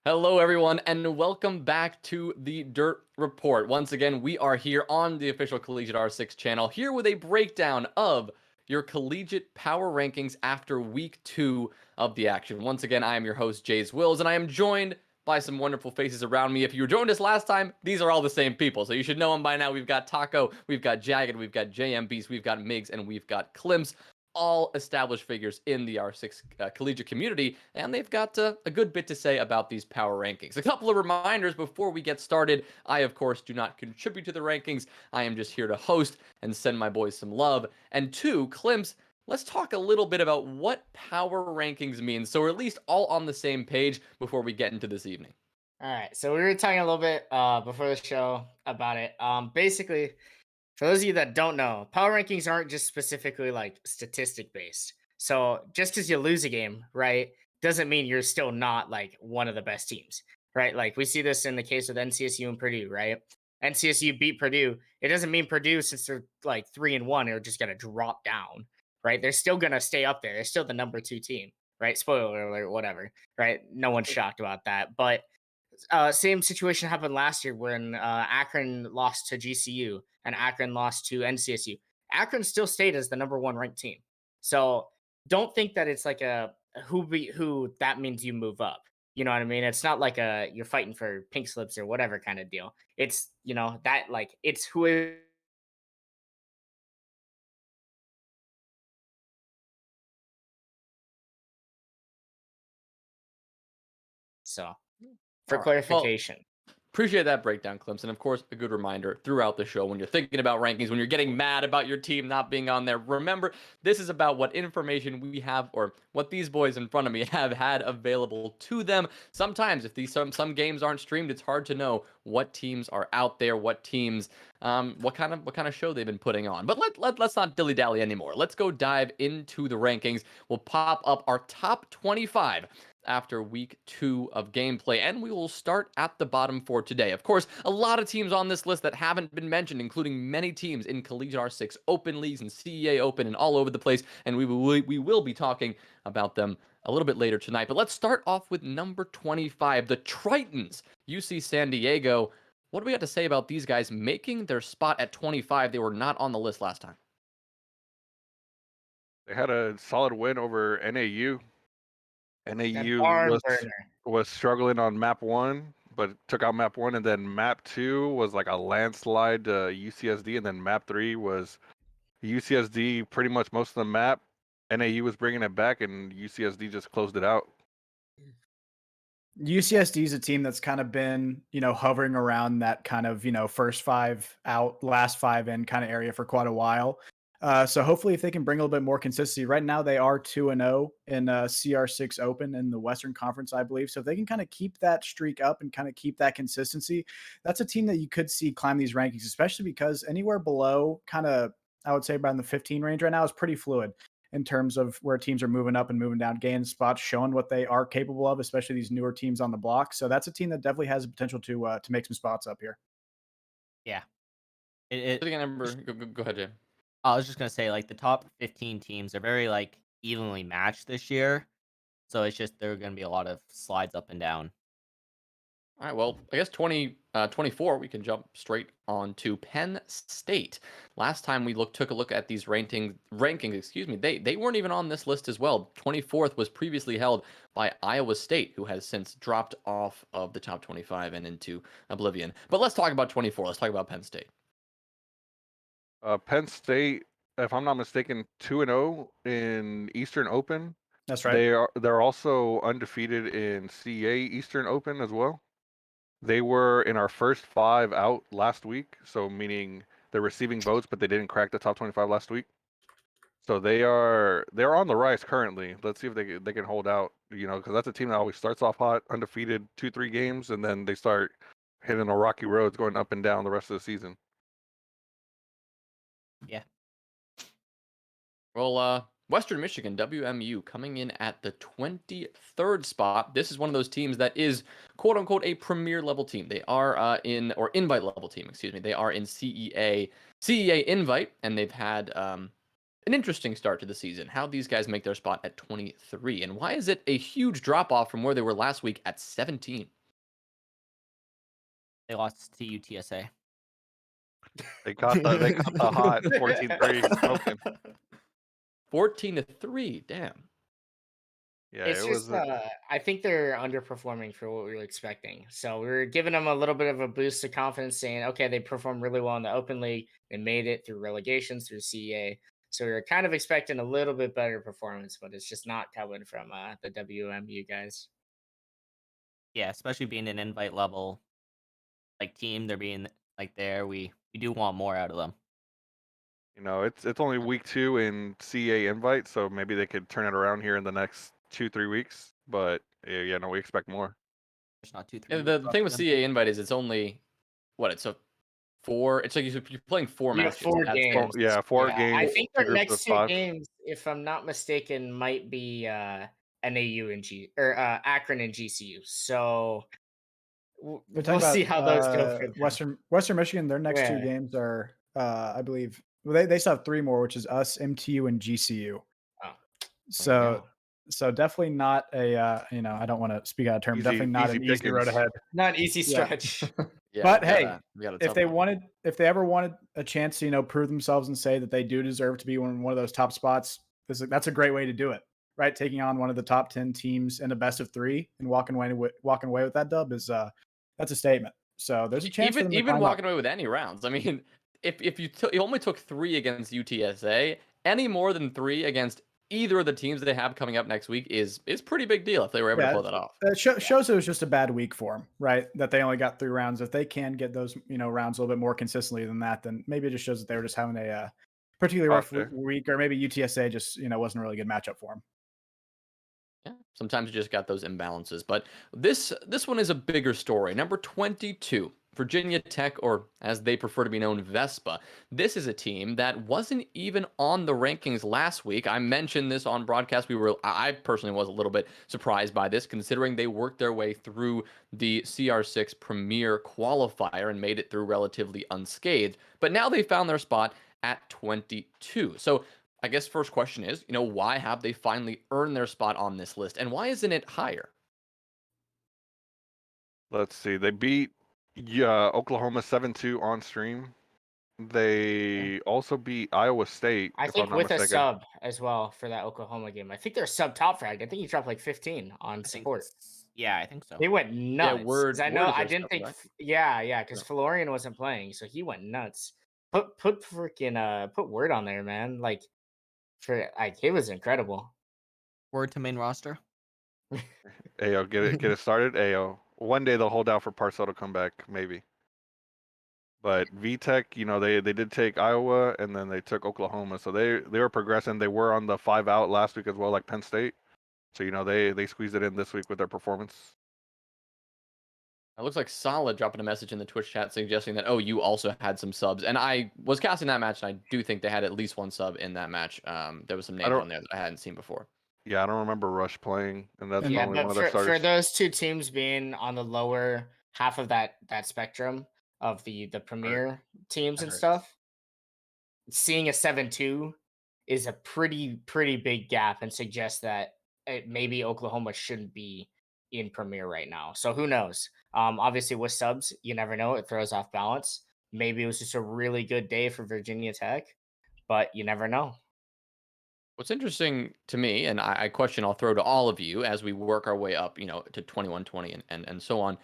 Hello, everyone, and welcome back to the Dirt Report. Once again, we are here on the official Collegiate R6 channel, here with a breakdown of your collegiate power rankings after week 2 of the action. Once again, I am your host, Jzwills, and I am joined by some wonderful faces around me. If you joined us last time, these are all the same people, so you should know them by now. We've got Taco, we've got Jagged, we've got JMBeast, we've got Miggs, and we've got Klimpse, all established figures in the R6 collegiate community, and they've got a good bit to say about these power rankings. A couple of reminders before we get started. I, of course, do not contribute to the rankings. I am just here to host and send my boys some love. And two, Klimpse, let's talk a little bit about what power rankings mean, so we're at least all on the same page before we get into this evening. All right, so we were talking a little bit before the show about it. Basically, for those of you that don't know, power rankings aren't just specifically like statistic based. So just because you lose a game, right, doesn't mean you're still not like one of the best teams, right? Like we see this in the case with NCSU and Purdue, right? NCSU beat Purdue. It doesn't mean Purdue, since they're like 3-1, are just gonna drop down, right? They're still gonna stay up there. They're still the number 2 team, right? Spoiler alert, whatever, right? No one's shocked about that, but same situation happened last year when Akron lost to GCU and Akron lost to NCSU. Akron still stayed as the number 1 ranked team. So don't think that it's like a who that means you move up. You know what I mean? It's not like a you're fighting for pink slips or whatever kind of deal. It's that like it's who. So for All right. Well, clarification. appreciate that breakdown, Klimpse. And of course, a good reminder throughout the show when you're thinking about rankings, when you're getting mad about your team not being on there, remember, this is about what information we have or what these boys in front of me have had available to them. Sometimes, if these some games aren't streamed, it's hard to know what teams are out there, what teams, what kind of show they've been putting on. But let's not dilly dally anymore. Let's go dive into the rankings. We'll pop up our top 25 after week 2 of gameplay, and we will start at the bottom for today. Of course, a lot of teams on this list that haven't been mentioned, including many teams in Collegiate R6 Open Leagues and CEA Open and all over the place, and we will be talking about them a little bit later tonight. But let's start off with number 25, the Tritons, UC San Diego. What do we have to say about these guys making their spot at 25? They were not on the list last time. They had a solid win over NAU. That NAU barn burner. was struggling on map 1, but took out map 1, and then map 2 was like a landslide to UCSD, and then map 3 was UCSD pretty much most of the map. NAU was bringing it back, and UCSD just closed it out. UCSD is a team that's kind of been, hovering around that kind of, first 5 out, last 5 in kind of area for quite a while. So hopefully if they can bring a little bit more consistency. Right now they are 2-0 in CR6 Open in the Western Conference, I believe. So if they can kind of keep that streak up and kind of keep that consistency, that's a team that you could see climb these rankings, especially because anywhere below kind of, I would say around the 15 range right now is pretty fluid in terms of where teams are moving up and moving down, gaining spots, showing what they are capable of, especially these newer teams on the block. So that's a team that definitely has the potential to make some spots up here. Yeah. Go ahead, Jay. I was just gonna say, like, the top 15 teams are very like evenly matched this year, so it's just there are gonna be a lot of slides up and down. All right, well, I guess 24, we can jump straight on to Penn State. Last time we took a look at these rankings, excuse me, they weren't even on this list as well. 24th was previously held by Iowa State, who has since dropped off of the top 25 and into oblivion. But let's talk about 24. Let's talk about Penn State. Penn State, if I'm not mistaken, 2-0 in Eastern Open. That's right. They're also undefeated in CA Eastern Open as well. They were in our first 5 out last week, so meaning they're receiving votes, but they didn't crack the top 25 last week. So they're on the rise currently. Let's see if they can hold out, because that's a team that always starts off hot, undefeated 2-3 games, and then they start hitting the rocky roads, going up and down the rest of the season. Yeah. Well, Western Michigan, WMU, coming in at the 23rd spot. This is one of those teams that is, quote unquote, a premier level team. They are or invite level team, excuse me. They are in CEA invite, and they've had an interesting start to the season. How these guys make their spot at 23, and why is it a huge drop off from where they were last week at 17? They lost to UTSA. They caught the hot 14-3 smoking. 14-3. Damn. Yeah, It's it just, was. I think they're underperforming for what we were expecting. So we were giving them a little bit of a boost of confidence, saying, okay, they performed really well in the Open League. They made it through relegations, through CEA. So we were kind of expecting a little bit better performance, but it's just not coming from the WMU guys. Yeah, especially being an invite level like team, they're being like there. We do want more out of them. It's only week 2 in CA invite, so maybe they could turn it around here in the next 2-3 weeks. But yeah, no, we expect more. There's not 2-3 And weeks the left thing for with them. CA invite is it's only what it's a 4. It's like you're playing 4 You have matches. 4 That's it. games. Yeah, 4 I games, think 2 their groups of next 2 5. games, if I'm not mistaken, might be NAU and Akron and GCU. So We're we'll talking about see how those go for them. Western Michigan. Their next 2 Yeah. games are, I believe, well, they still have 3 more, which is us, MTU, and GCU. Oh, So definitely not a I don't want to speak out of term. Definitely not Easy an easy road pickings. ahead. not an easy Yeah. stretch. Yeah, But we hey, got a if tough they one. if they ever wanted a chance to prove themselves and say that they do deserve to be one of those top spots, that's a great way to do it, right? Taking on one of the top 10 teams in a best of 3 and walking away with that dub is that's a statement. So there's a chance for them to Even climb walking up. away with any rounds. I mean, if you only took 3 against UTSA, any more than 3 against either of the teams that they have coming up next week is pretty big deal if they were able to pull that off. It shows it was just a bad week for them, right? That they only got 3 rounds. If they can get those rounds a little bit more consistently than that, then maybe it just shows that they were just having a particularly rough week, or maybe UTSA just wasn't a really good matchup for them. Yeah, sometimes you just got those imbalances, but this one is a bigger story. Number 22, Virginia Tech, or as they prefer to be known, Vespa. This is a team that wasn't even on the rankings last week. I mentioned this on broadcast. I personally was a little bit surprised by this, considering they worked their way through the CR6 Premier qualifier and made it through relatively unscathed. But now they found their spot at 22. So I guess first question is, why have they finally earned their spot on this list, and why isn't it higher? Let's see. They beat Oklahoma 7-2 on stream. They also beat Iowa State, I if think I'm not with a mistaken. sub as well for that Oklahoma game. I think they're sub top fragged. I think he dropped like 15 on support. Yeah, I think so. They went nuts. Word I know. is I their didn't sub, think. right? Yeah, because Yeah. Florian wasn't playing, so he went nuts. Put freaking put word on there, man. It was incredible. Word to main roster. Ayo, get it started. Ayo, one day they'll hold out for Parcell to come back, maybe. But VTech, they did take Iowa and then they took Oklahoma, so they were progressing. They were on the 5 out last week as well, like Penn State. So they squeezed it in this week with their performance. It looks like Solid dropping a message in the Twitch chat suggesting that, you also had some subs. And I was casting that match, and I do think they had at least 1 sub in that match. There was some names on there that I hadn't seen before. Yeah, I don't remember Rush playing, and that's Yeah, only one but of their for starters. those 2 teams being on the lower half of that spectrum of the premier teams and stuff, seeing a 7-2 is a pretty big gap and suggests that maybe Oklahoma shouldn't be in Premier right now. So who knows? Obviously with subs, you never know. It throws off balance. Maybe it was just a really good day for Virginia Tech, but you never know. What's interesting to me, and I question I'll throw to all of you as we work our way up, to 21-20 and so on.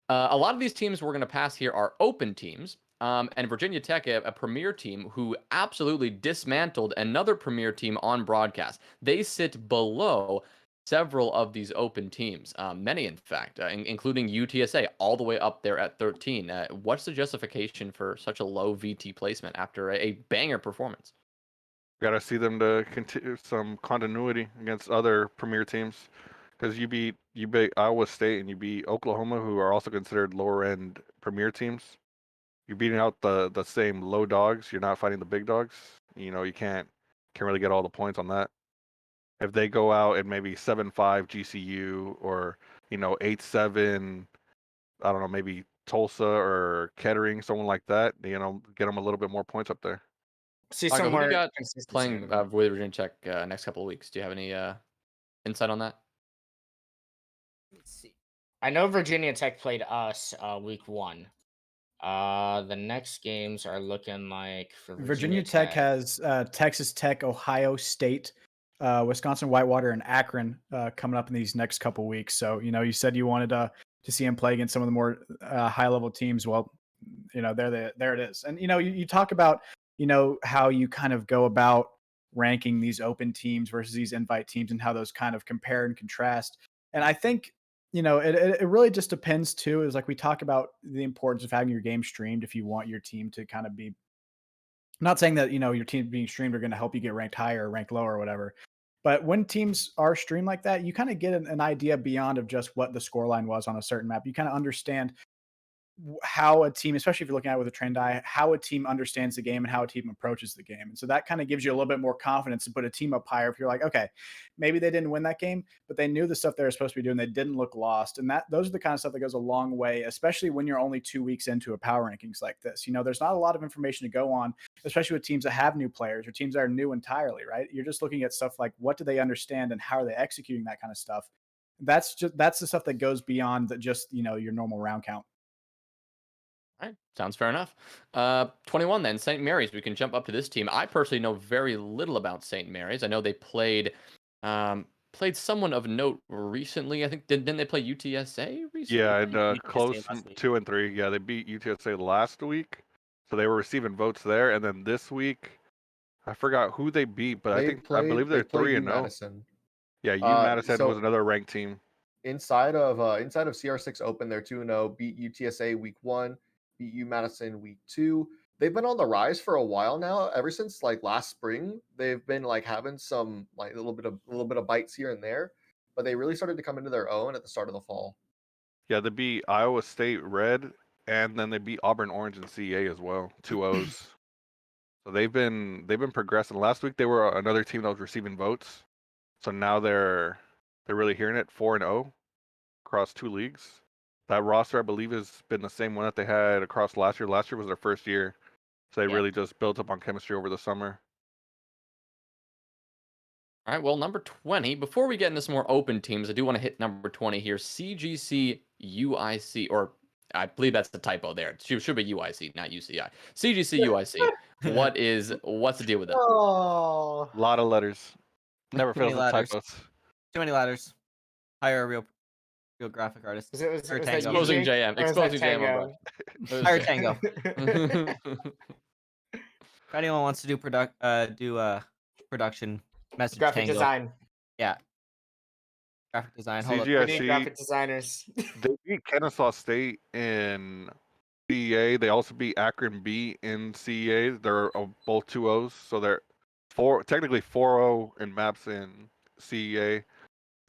A lot of these teams we're going to pass here are open teams. And Virginia Tech, a premier team who absolutely dismantled another premier team on broadcast. They sit below several of these open teams, many in fact, including UTSA, all the way up there at 13. What's the justification for such a low VT placement after a banger performance? Got to see them to continue some continuity against other premier teams, because you beat Iowa State and you beat Oklahoma, who are also considered lower end premier teams. You're beating out the same low dogs. You're not fighting the big dogs. You can't really get all the points on that. If they go out and maybe 7-5 GCU or 8-7, I don't know, maybe Tulsa or Kettering, someone like that, get them a little bit more points up there. See Michael, some who do you more got consistency. playing with Virginia Tech next couple of weeks? Do you have any insight on that? Let's see. I know Virginia Tech played us week 1. The next games are looking like for Virginia Tech has Texas Tech, Ohio State, Wisconsin Whitewater, and Akron coming up in these next couple weeks. So, you said you wanted to see him play against some of the more high-level teams. Well, there it is. And, you talk about, how you kind of go about ranking these open teams versus these invite teams and how those kind of compare and contrast. And I think, it really just depends too, is like we talk about the importance of having your game streamed if you want your team to kind of be, not saying that, your team being streamed are going to help you get ranked higher or ranked lower or whatever. But when teams are streamed like that, you kind of get an idea beyond of just what the scoreline was on a certain map. You kind of understand how a team, especially if you're looking at it with a trained eye, how a team understands the game and how a team approaches the game. And so that kind of gives you a little bit more confidence to put a team up higher. If you're like, okay, maybe they didn't win that game, but they knew the stuff they were supposed to be doing. They didn't look lost. And those are the kind of stuff that goes a long way, especially when you're only 2 weeks into a power rankings like this. There's not a lot of information to go on, especially with teams that have new players or teams that are new entirely, right? You're just looking at stuff like what do they understand and how are they executing that kind of stuff. That's the stuff that goes beyond just, your normal round count. All right, sounds fair enough. 21 then, St. Mary's. We can jump up to this team. I personally know very little about St. Mary's. I know they played someone of note recently. I think didn't they play UTSA recently? Yeah, and UTSA close last week. 2 and 3. Yeah, they beat UTSA last week, so they were receiving votes there. And then this week, I forgot who they beat, but I believe they're 3-0. Madison. Yeah, Madison so- was another ranked team. Inside of CR6 Open, they're 2-0. Beat UTSA week 1. Beat Madison week 2. They've been on the rise for a while now. Ever since like last spring, they've been like having some like a little bit of bites here and there, but they really started to come into their own at the start of the fall. Yeah, they beat Iowa State Red, and then they beat Auburn Orange and CA as well, 2-0s. So they've been progressing. Last week they were another team that was receiving votes, so now they're really hearing it. 4-0 across 2 leagues. That roster, I believe, has been the same one that they had across last year. Last year was their first year, so they really just built up on chemistry over the summer. All right, well, number 20. Before we get into some more open teams, I do want to hit number 20 here. CGC UIC, or I believe that's the typo there. It should be UIC, not UCI. CGC UIC. What's the deal with that? Oh, A lot of letters. Never Too many fails with letters. typos. Too many ladders. Hire a real graphic artist. was that Tango. Exposing Jake? JM. Or was that Exposing JM. Tango? Hire Tango. If anyone wants to do production, message Graphic Tango. design. Yeah. Graphic design. Hold up. We need CGIC, graphic designers. they beat Kennesaw State in CEA. They also beat Akron B in CEA. They're both 2-0s, so they're technically 4-0 in maps in CEA.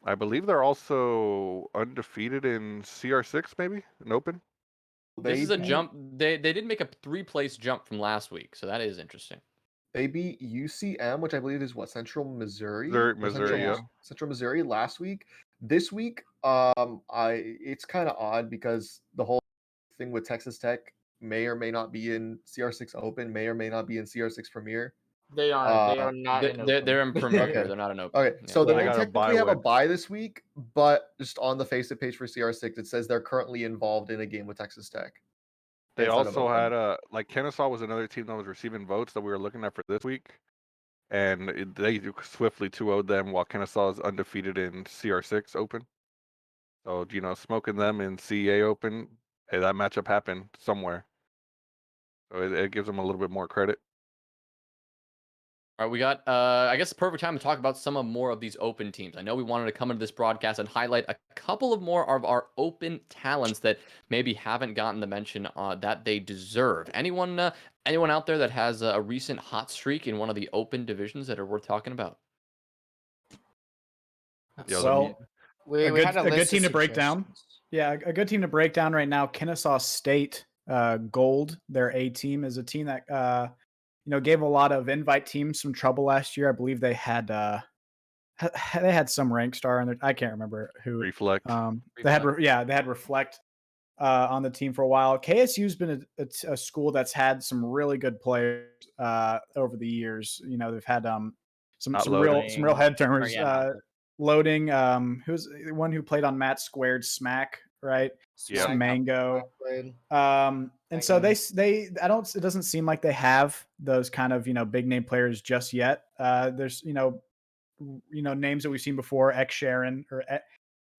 I believe they're also undefeated in CR6, maybe in open. This is a jump. They did make a 3-place jump from last week, so that is interesting. They beat UCM, which I believe is Central Missouri. Missouri, yeah. Central Missouri last week. This week, it's kind of odd because the whole thing with Texas Tech may or may not be in CR6 Open, may or may not be in CR6 Premier. They are not. They're in Premier. Okay. They're not in open. Okay, Yeah. so They they got a technically bye have a week. bye this week, but just on the Facebook page for CR6, it says they're currently involved in a game with Texas Tech. They Instead of also open. had Kennesaw was another team that was receiving votes that we were looking at for this week, and they swiftly 2-0'd them while Kennesaw is undefeated in CR6 Open. So smoking them in CEA Open, hey, that matchup happened somewhere. So it gives them a little bit more credit. All right, we got, I guess, the perfect time to talk about some more of these open teams. I know we wanted to come into this broadcast and highlight a couple of more of our open talents that maybe haven't gotten the mention that they deserve. Anyone out there that has a recent hot streak in one of the open divisions that are worth talking about? Yeah, Well, We a had good list team of to break down. suggestions. Yeah, a good team to break down right now. Kennesaw State Gold, their A team, is a team that gave a lot of invite teams some trouble last year. I believe they had some rank star in there. I can't remember who. Reflect. They had Reflect on the team for a while. KSU's been a school that's had some really good players over the years. They've had some real head turners. Yeah, Loading, who's the one who played on Matt Squared Smack right? Yeah. Some mango. Played. And so Mango. it doesn't seem like they have those kind of, big name players just yet. There's, names that we've seen before, X Sharon or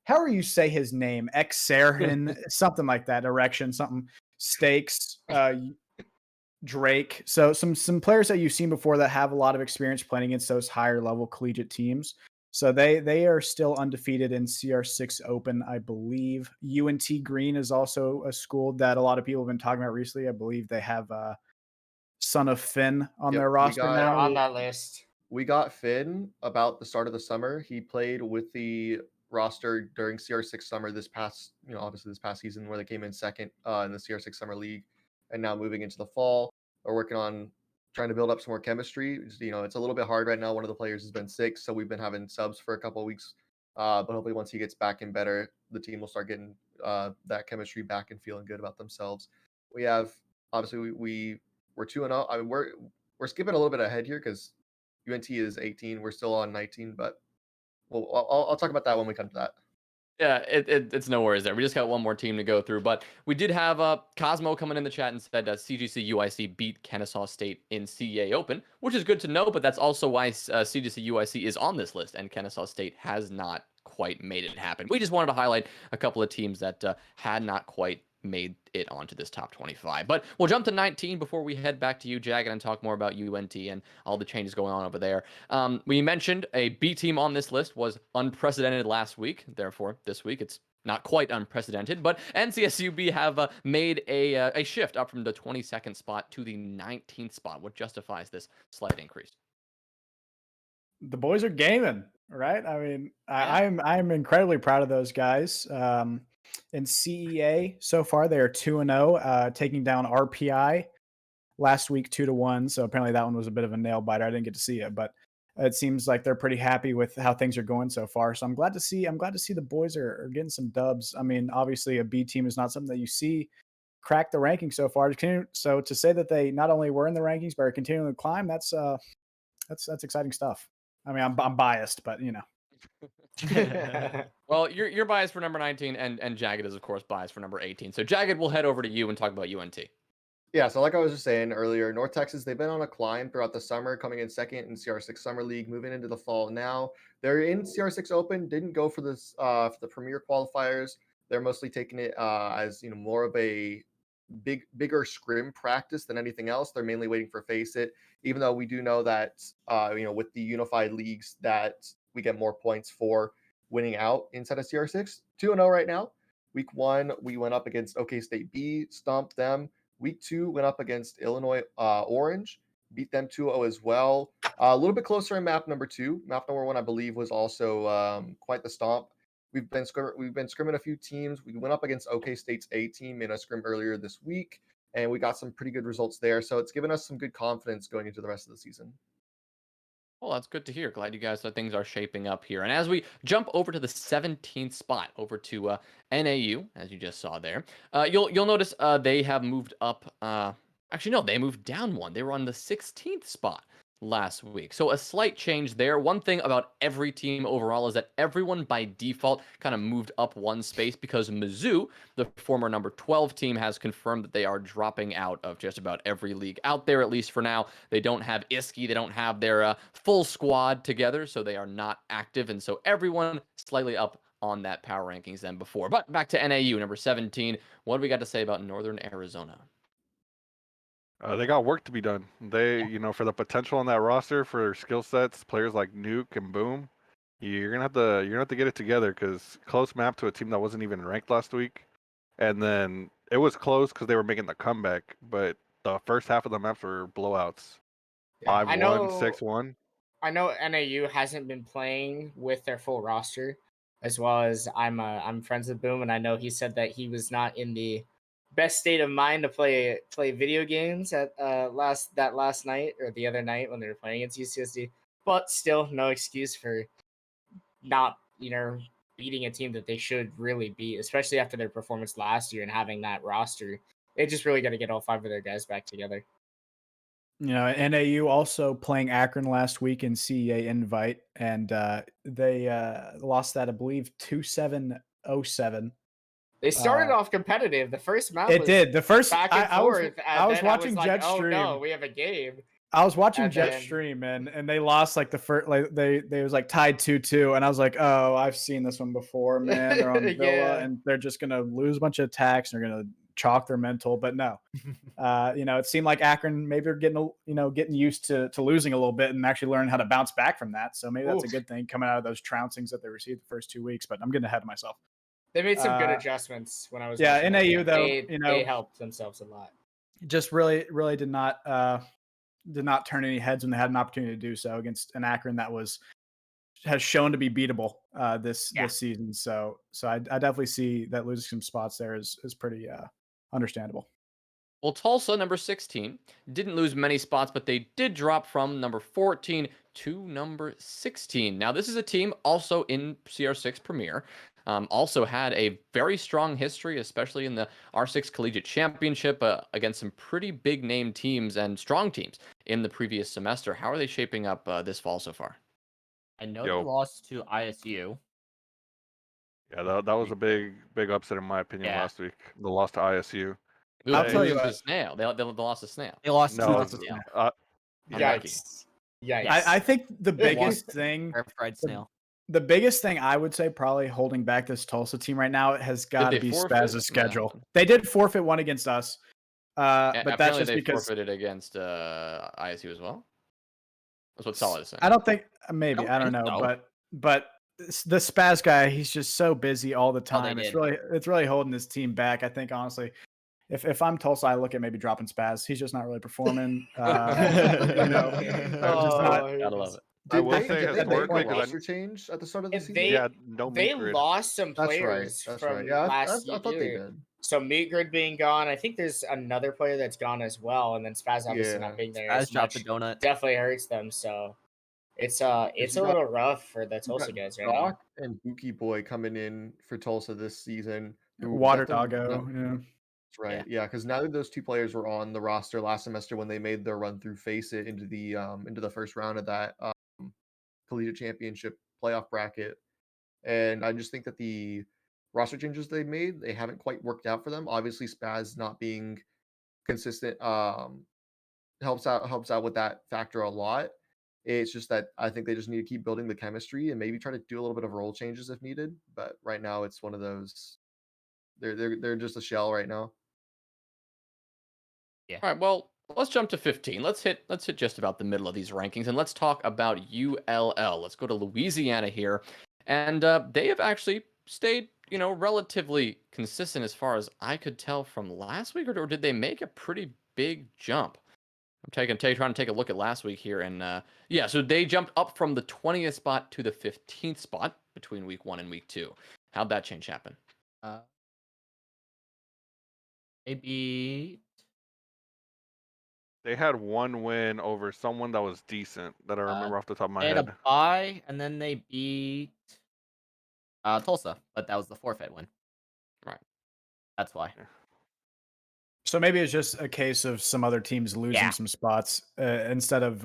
however you say his name, X Sharon, something like that, Erection, something, Stakes, Drake. So some players that you've seen before that have a lot of experience playing against those higher level collegiate teams. So they are still undefeated in CR6 Open, I believe. UNT Green is also a school that a lot of people have been talking about recently. I believe they have Son of Finn on Yep, their we roster got- They're now. on that list. We got Finn about the start of the summer. He played with the roster during CR6 summer this past, obviously this past season where they came in second in the CR6 summer league, and now moving into the fall, we're working on trying to build up some more chemistry. It's a little bit hard right now. One of the players has been sick, so we've been having subs for a couple of weeks. But hopefully, once he gets back in better, the team will start getting that chemistry back and feeling good about themselves. We have obviously we're 2-0. I mean, we're skipping a little bit ahead here because UNT is 18. We're still on 19, but I'll talk about that when we come to that. Yeah, it's no worries there. We just got one more team to go through, but we did have Cosmo coming in the chat and said CGC UIC beat Kennesaw State in CEA Open, which is good to know, but that's also why CGC UIC is on this list and Kennesaw State has not quite made it happen. We just wanted to highlight a couple of teams that had not quite made it onto this top 25. But we'll jump to 19 before we head back to you, Jagged, and talk more about UNT and all the changes going on over there. We mentioned a B team on this list was unprecedented last week. Therefore, this week it's not quite unprecedented, but NCSUB have made a shift up from the 22nd spot to the 19th spot. What justifies this slight increase? The boys are gaming, right? I mean, I'm incredibly proud of those guys. In CEA so far, they are 2-0, taking down RPI last week 2-1. So apparently that one was a bit of a nail biter. I didn't get to see it, but it seems like they're pretty happy with how things are going so far. So I'm glad to see the boys are getting some dubs. I mean, obviously a B team is not something that you see crack the rankings so far. So to say that they not only were in the rankings but are continuing to climb, that's exciting stuff. I mean, I'm biased, but Well, you're biased for number 19, and Jagged is of course biased for number 18. So Jagged, we'll head over to you and talk about UNT. Yeah, so like I was just saying earlier, North Texas, they've been on a climb throughout the summer, coming in second in CR6 Summer League, moving into the fall now. They're in CR6 Open, didn't go for this for the Premier qualifiers. They're mostly taking it as more of a bigger scrim practice than anything else. They're mainly waiting for Face It, even though we do know that with the unified leagues that we get more points for winning out inside of CR6. 2-0 right now. Week 1, we went up against OK State B, stomped them. Week 2 went up against Illinois Orange, beat them 2-0 as well. A little bit closer in map number 2. Map number 1, I believe, was also quite the stomp. We've been scrimming a few teams. We went up against OK State's A team in a scrim earlier this week, and we got some pretty good results there. So it's given us some good confidence going into the rest of the season. Well, that's good to hear. Glad you guys things are shaping up here. And as we jump over to the 17th spot, over to NAU, as you just saw there, you'll notice they have moved up. Actually, no, they moved down one. They were on the 16th spot last week. So a slight change there. One thing about every team overall is that everyone by default kind of moved up one space because Mizzou, the former number 12 team, has confirmed that they are dropping out of just about every league out there, at least for now. They don't have Iski. They don't have their full squad together, so they are not active. And so everyone slightly up on that power rankings than before. But back to NAU, number 17. What do we got to say about Northern Arizona? They got work to be done. They, for the potential on that roster for skill sets, players like Nuke and Boom, you're gonna have to get it together because close map to a team that wasn't even ranked last week, and then it was close because they were making the comeback, but the first half of the maps were blowouts. Yeah, 5-1, 6-1. I know NAU hasn't been playing with their full roster, as well as I'm friends with Boom, and I know he said that he was not in the best state of mind to play video games at last night or the other night when they were playing against UCSD. But still, no excuse for not beating a team that they should really beat, especially after their performance last year and having that roster. They just really got to get all 5 of their guys back together. NAU also playing Akron last week in CEA Invite, and they lost that, I believe, 2-7-0-7. They started off competitive. The first map It was did. The first back and I was forth. And I was then watching like, Jet oh stream. no, we have a game. I was watching And Jet then- stream and they lost like the first, like they was like tied 2-2, and I was like, oh, I've seen this one before, man. They're on Villa Yeah. and they're just gonna lose a bunch of attacks and they're gonna chalk their mental. But no, it seemed like Akron maybe they're getting used to losing a little bit and actually learning how to bounce back from that. So maybe that's a good thing coming out of those trouncings that they received the first 2 weeks. But I'm getting ahead of myself. They made some good adjustments when I was. Yeah, watching that NAU game. though, they helped themselves a lot. just really did not turn any heads when they had an opportunity to do so against an Akron that has shown to be beatable this season. So I definitely see that losing some spots there is pretty understandable. Well, Tulsa, number 16, didn't lose many spots, but they did drop from number 14 to number 16. Now, this is a team also in CR6 Premier. Also had a very strong history, especially in the R6 Collegiate Championship against some pretty big name teams and strong teams in the previous semester. How are they shaping up this fall so far? I know they lost to ISU. Yeah, that was a big upset in my opinion last week. The loss to ISU. I'll tell you what. Snail. They lost to Snail. They lost No, to Snail. Yikes! Yikes! I think the biggest thing, Fried Snail. the biggest thing I would say probably holding back this Tulsa team right now has got to be Spaz's schedule. They did forfeit one against us, but that's just they because forfeited against ISU as well. That's what Solid is saying. I don't think I don't know, but the Spaz guy, he's just so busy all the time. It's really holding his team back. I think honestly, if I'm Tulsa, I look at maybe dropping Spaz. He's just not really performing. Gotta love it. I will say Did they make historically, a roster change at the start of the season? They lost some players from last year. I thought they did. So Meatgrid being gone, I think there's another player that's gone as well, and then Spaz obviously not being there. Spaz dropped the donut. Definitely hurts them. So it's a little rough for the Tulsa guys right now. And Buki Boy coming in for Tulsa this season. Water Doggo. Yeah. That's right. Yeah, because neither of those two players were on the roster last semester when they made their run through Face It into the first round of that collegiate championship playoff bracket. And I just think that the roster changes they made, they haven't quite worked out for them. Obviously, Spaz not being consistent helps out with that factor a lot. It's just that I think they just need to keep building the chemistry and maybe try to do a little bit of role changes if needed. But right now, it's one of those. They're just a shell right now. Yeah. All right. Well, let's jump to 15. Let's hit just about the middle of these rankings, and let's talk about ULL. Let's go to Louisiana here, and they have actually stayed, relatively consistent as far as I could tell from last week, or did they make a pretty big jump? I'm trying to take a look at last week here, and so they jumped up from the 20th spot to the 15th spot between week 1 and week 2. How'd that change happen? Maybe they had one win over someone that was decent that I remember off the top of my they head. had a bye, and then they beat Tulsa, but that was the forfeit win. Right. That's why. So maybe it's just a case of some other teams losing some spots instead of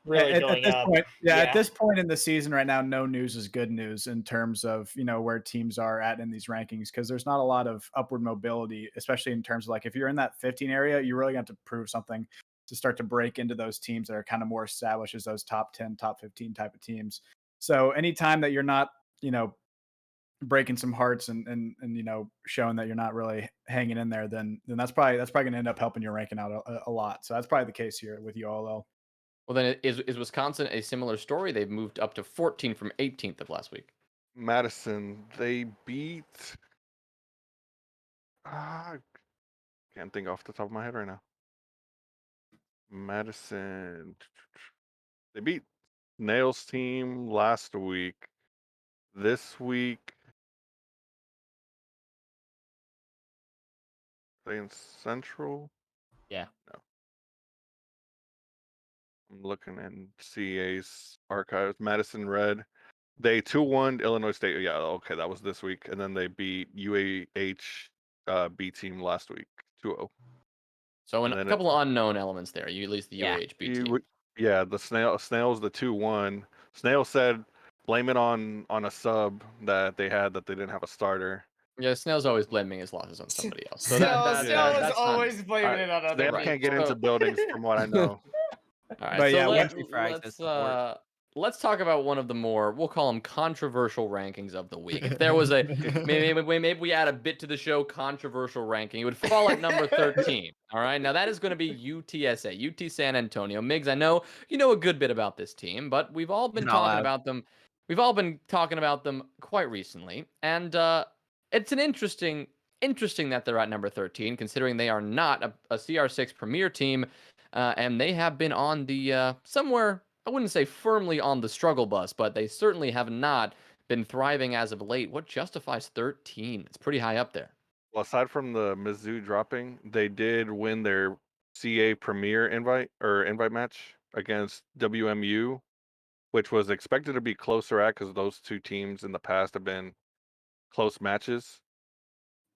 really at going this up. point. At this point in the season right now, no news is good news in terms of where teams are at in these rankings, because there's not a lot of upward mobility, especially in terms of like if you're in that 15 area, you really have to prove something to start to break into those teams that are kind of more established as those top 10, top 15 type of teams. So anytime that you're not breaking some hearts and showing that you're not really hanging in there, then that's probably going to end up helping your ranking out a lot. So that's probably the case here with ULL. Well, then is Wisconsin a similar story? They've moved up to 14 from 18th of last week. Madison, they beat. Can't think off the top of my head right now. Madison, they beat Snail's team last week. This week, are they in Central? Yeah. No. I'm looking in CA's archives. Madison Red. They 2-1 Illinois State. Yeah, okay, that was this week. And then they beat UAH B team last week, 2-0. So a couple of unknown elements there. You at least the UAH B team. Yeah, the Snail's the 2-1. Snail said blame it on a sub that they had that they didn't have a starter. Yeah, Snail's always blaming his losses on somebody else. So Snail that, Snail is that's not- always blaming it on other Snail Right. can't get people. into buildings from what I know. All right, But so yeah, Empty frags as support. let's talk about one of the more, we'll call them controversial rankings of the week. If there was a maybe we add a bit to the show, controversial ranking, it would fall at number 13. All right, now that is going to be UTSA, UT San Antonio. Miggs, I know you know a good bit about this team, but we've all been not talking allowed. about them. We've all been talking about them quite recently, and it's an interesting that they're at number 13, considering they are not a CR6 premier team. And they have been on the somewhere, I wouldn't say firmly on the struggle bus, but they certainly have not been thriving as of late. What justifies 13? It's pretty high up there. Well, aside from the Mizzou dropping, they did win their CA Premier invite match against WMU, which was expected to be closer at because those two teams in the past have been close matches.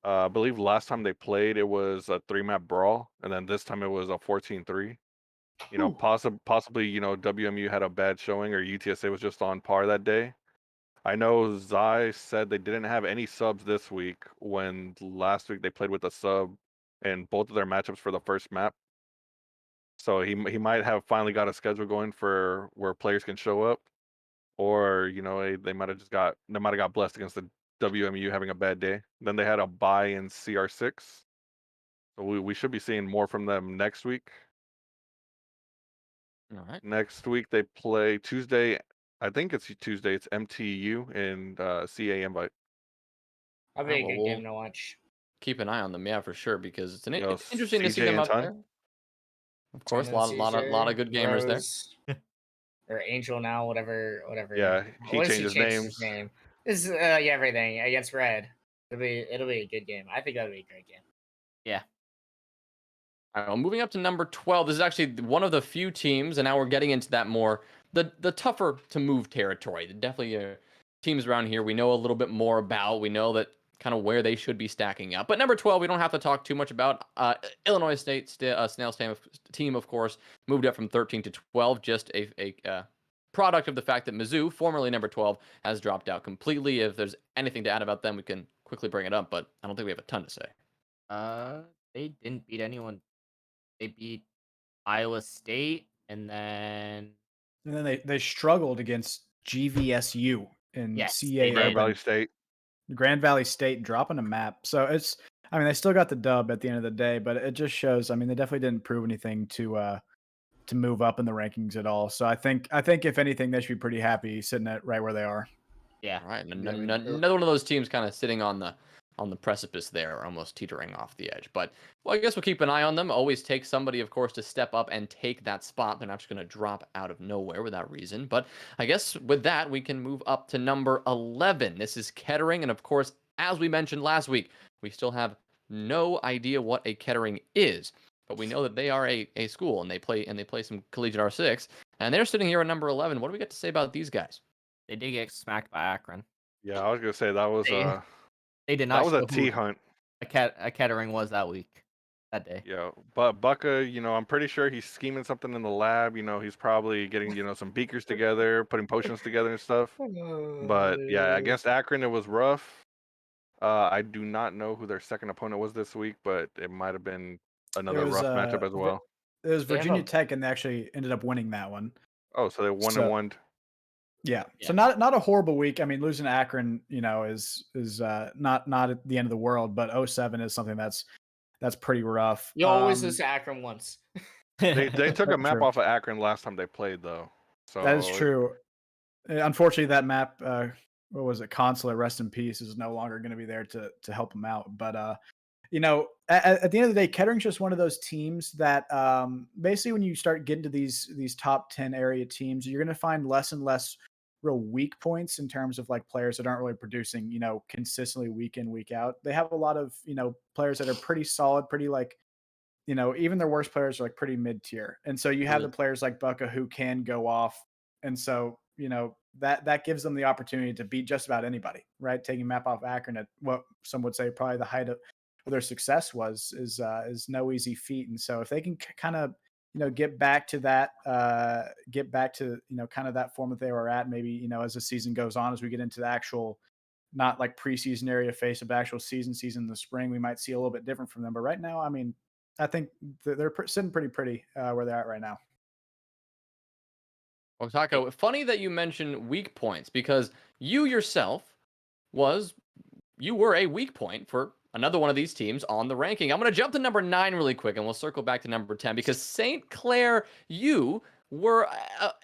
I believe last time they played, it was a 3-map brawl, and then this time it was a 14-3. You know, possibly, you know, WMU had a bad showing or UTSA was just on par that day. I know Zai said they didn't have any subs this week when last week they played with a sub in both of their matchups for the first map. So he might have finally got a schedule going for where players can show up, or you know they might have got blessed against the WMU having a bad day. Then they had a bye in CR6, so we should be seeing more from them next week. All right. Next week they play Tuesday. I think it's Tuesday. It's MTU and CA invite. That'd be a Alright, good well, game to watch. Keep an eye on them, yeah, for sure, because You know, it's interesting to see CJ them and up Ton. there. Of course, Ton and lot of CJ, good gamers there. Rose, or Angel now, whatever. Yeah, he What if changes changes names. his name? This is everything against Red. It'll be a good game. I think that'll be a great game. Yeah. All right, well, moving up to number 12. This is actually one of the few teams, and now we're getting into that more the tougher to move territory. Definitely teams around here we know a little bit more about. We know that kind of where they should be stacking up. But number 12, we don't have to talk too much about. Illinois State Snail's team, of course, moved up from 13 to 12. Just a product of the fact that Mizzou, formerly number 12, has dropped out completely. If there's anything to add about them, we can quickly bring it up, but I don't think we have a ton to say. They didn't beat anyone. They beat Iowa State, and then they struggled against GVSU in Yes, CA they Grand did. Valley Open. State. Grand Valley State dropping a map. So it's, I mean, they still got the dub at the end of the day, but it just shows, I mean, they definitely didn't prove anything to move up in the rankings at all. So I think if anything, they should be pretty happy sitting at right where they are. Yeah. All right, Yeah, I mean, another one of those teams kind of sitting on the precipice there, almost teetering off the edge. But well, I guess we'll keep an eye on them. Always take somebody, of course, to step up and take that spot. They're not just going to drop out of nowhere without reason. But I guess with that, we can move up to number 11. This is Kettering, and of course, as we mentioned last week, we still have no idea what a Kettering is. But we know that they are a school, and they play some collegiate R6, and they're sitting here at number 11. What do we get to say about these guys? They did get smacked by Akron. Yeah, I was gonna say that was They did that not was a show T who hunt. a Kettering was that week, that day. Yeah, but Bucka, you know, I'm pretty sure he's scheming something in the lab. You know, he's probably getting, you know, some beakers together, putting potions together and stuff. But yeah, against Akron, it was rough. I do not know who their second opponent was this week, but it might have been another was, rough matchup as well. It was They have Virginia a- Tech, and they actually ended up winning that one. Oh, so they won So- and won. Yeah. Yeah. So not a horrible week. I mean, losing to Akron, you know, is not at the end of the world, but 07 is something that's pretty rough. You always lose to Akron once. They took a That's map true. off of Akron last time they played though. So That is true. Unfortunately, that map, what was it? Consulate, rest in peace, is no longer going to be there to help them out. But you know, at the end of the day, Kettering's just one of those teams that basically when you start getting to these top 10 area teams, you're going to find less and less real weak points in terms of like players that aren't really producing, you know, consistently week in, week out. They have a lot of, you know, players that are pretty solid, pretty like, you know, even their worst players are like pretty mid tier. And so you have the players like Bucka who can go off. And so, you know, that gives them the opportunity to beat just about anybody, right? Taking map off Akron at what some would say probably the height of their success is no easy feat. And so if they can kind of, you know, get back to, you know, kind of that form that they were at, maybe, you know, as the season goes on, as we get into the actual not like preseason area face of actual season in the spring, we might see a little bit different from them. But right now, I mean, I think they're sitting pretty where they're at right now. Well, Taco, funny that you mentioned weak points because you yourself you were a weak point for another one of these teams on the ranking. I'm going to jump to number 9 really quick, and we'll circle back to number 10 because St. Clair, you were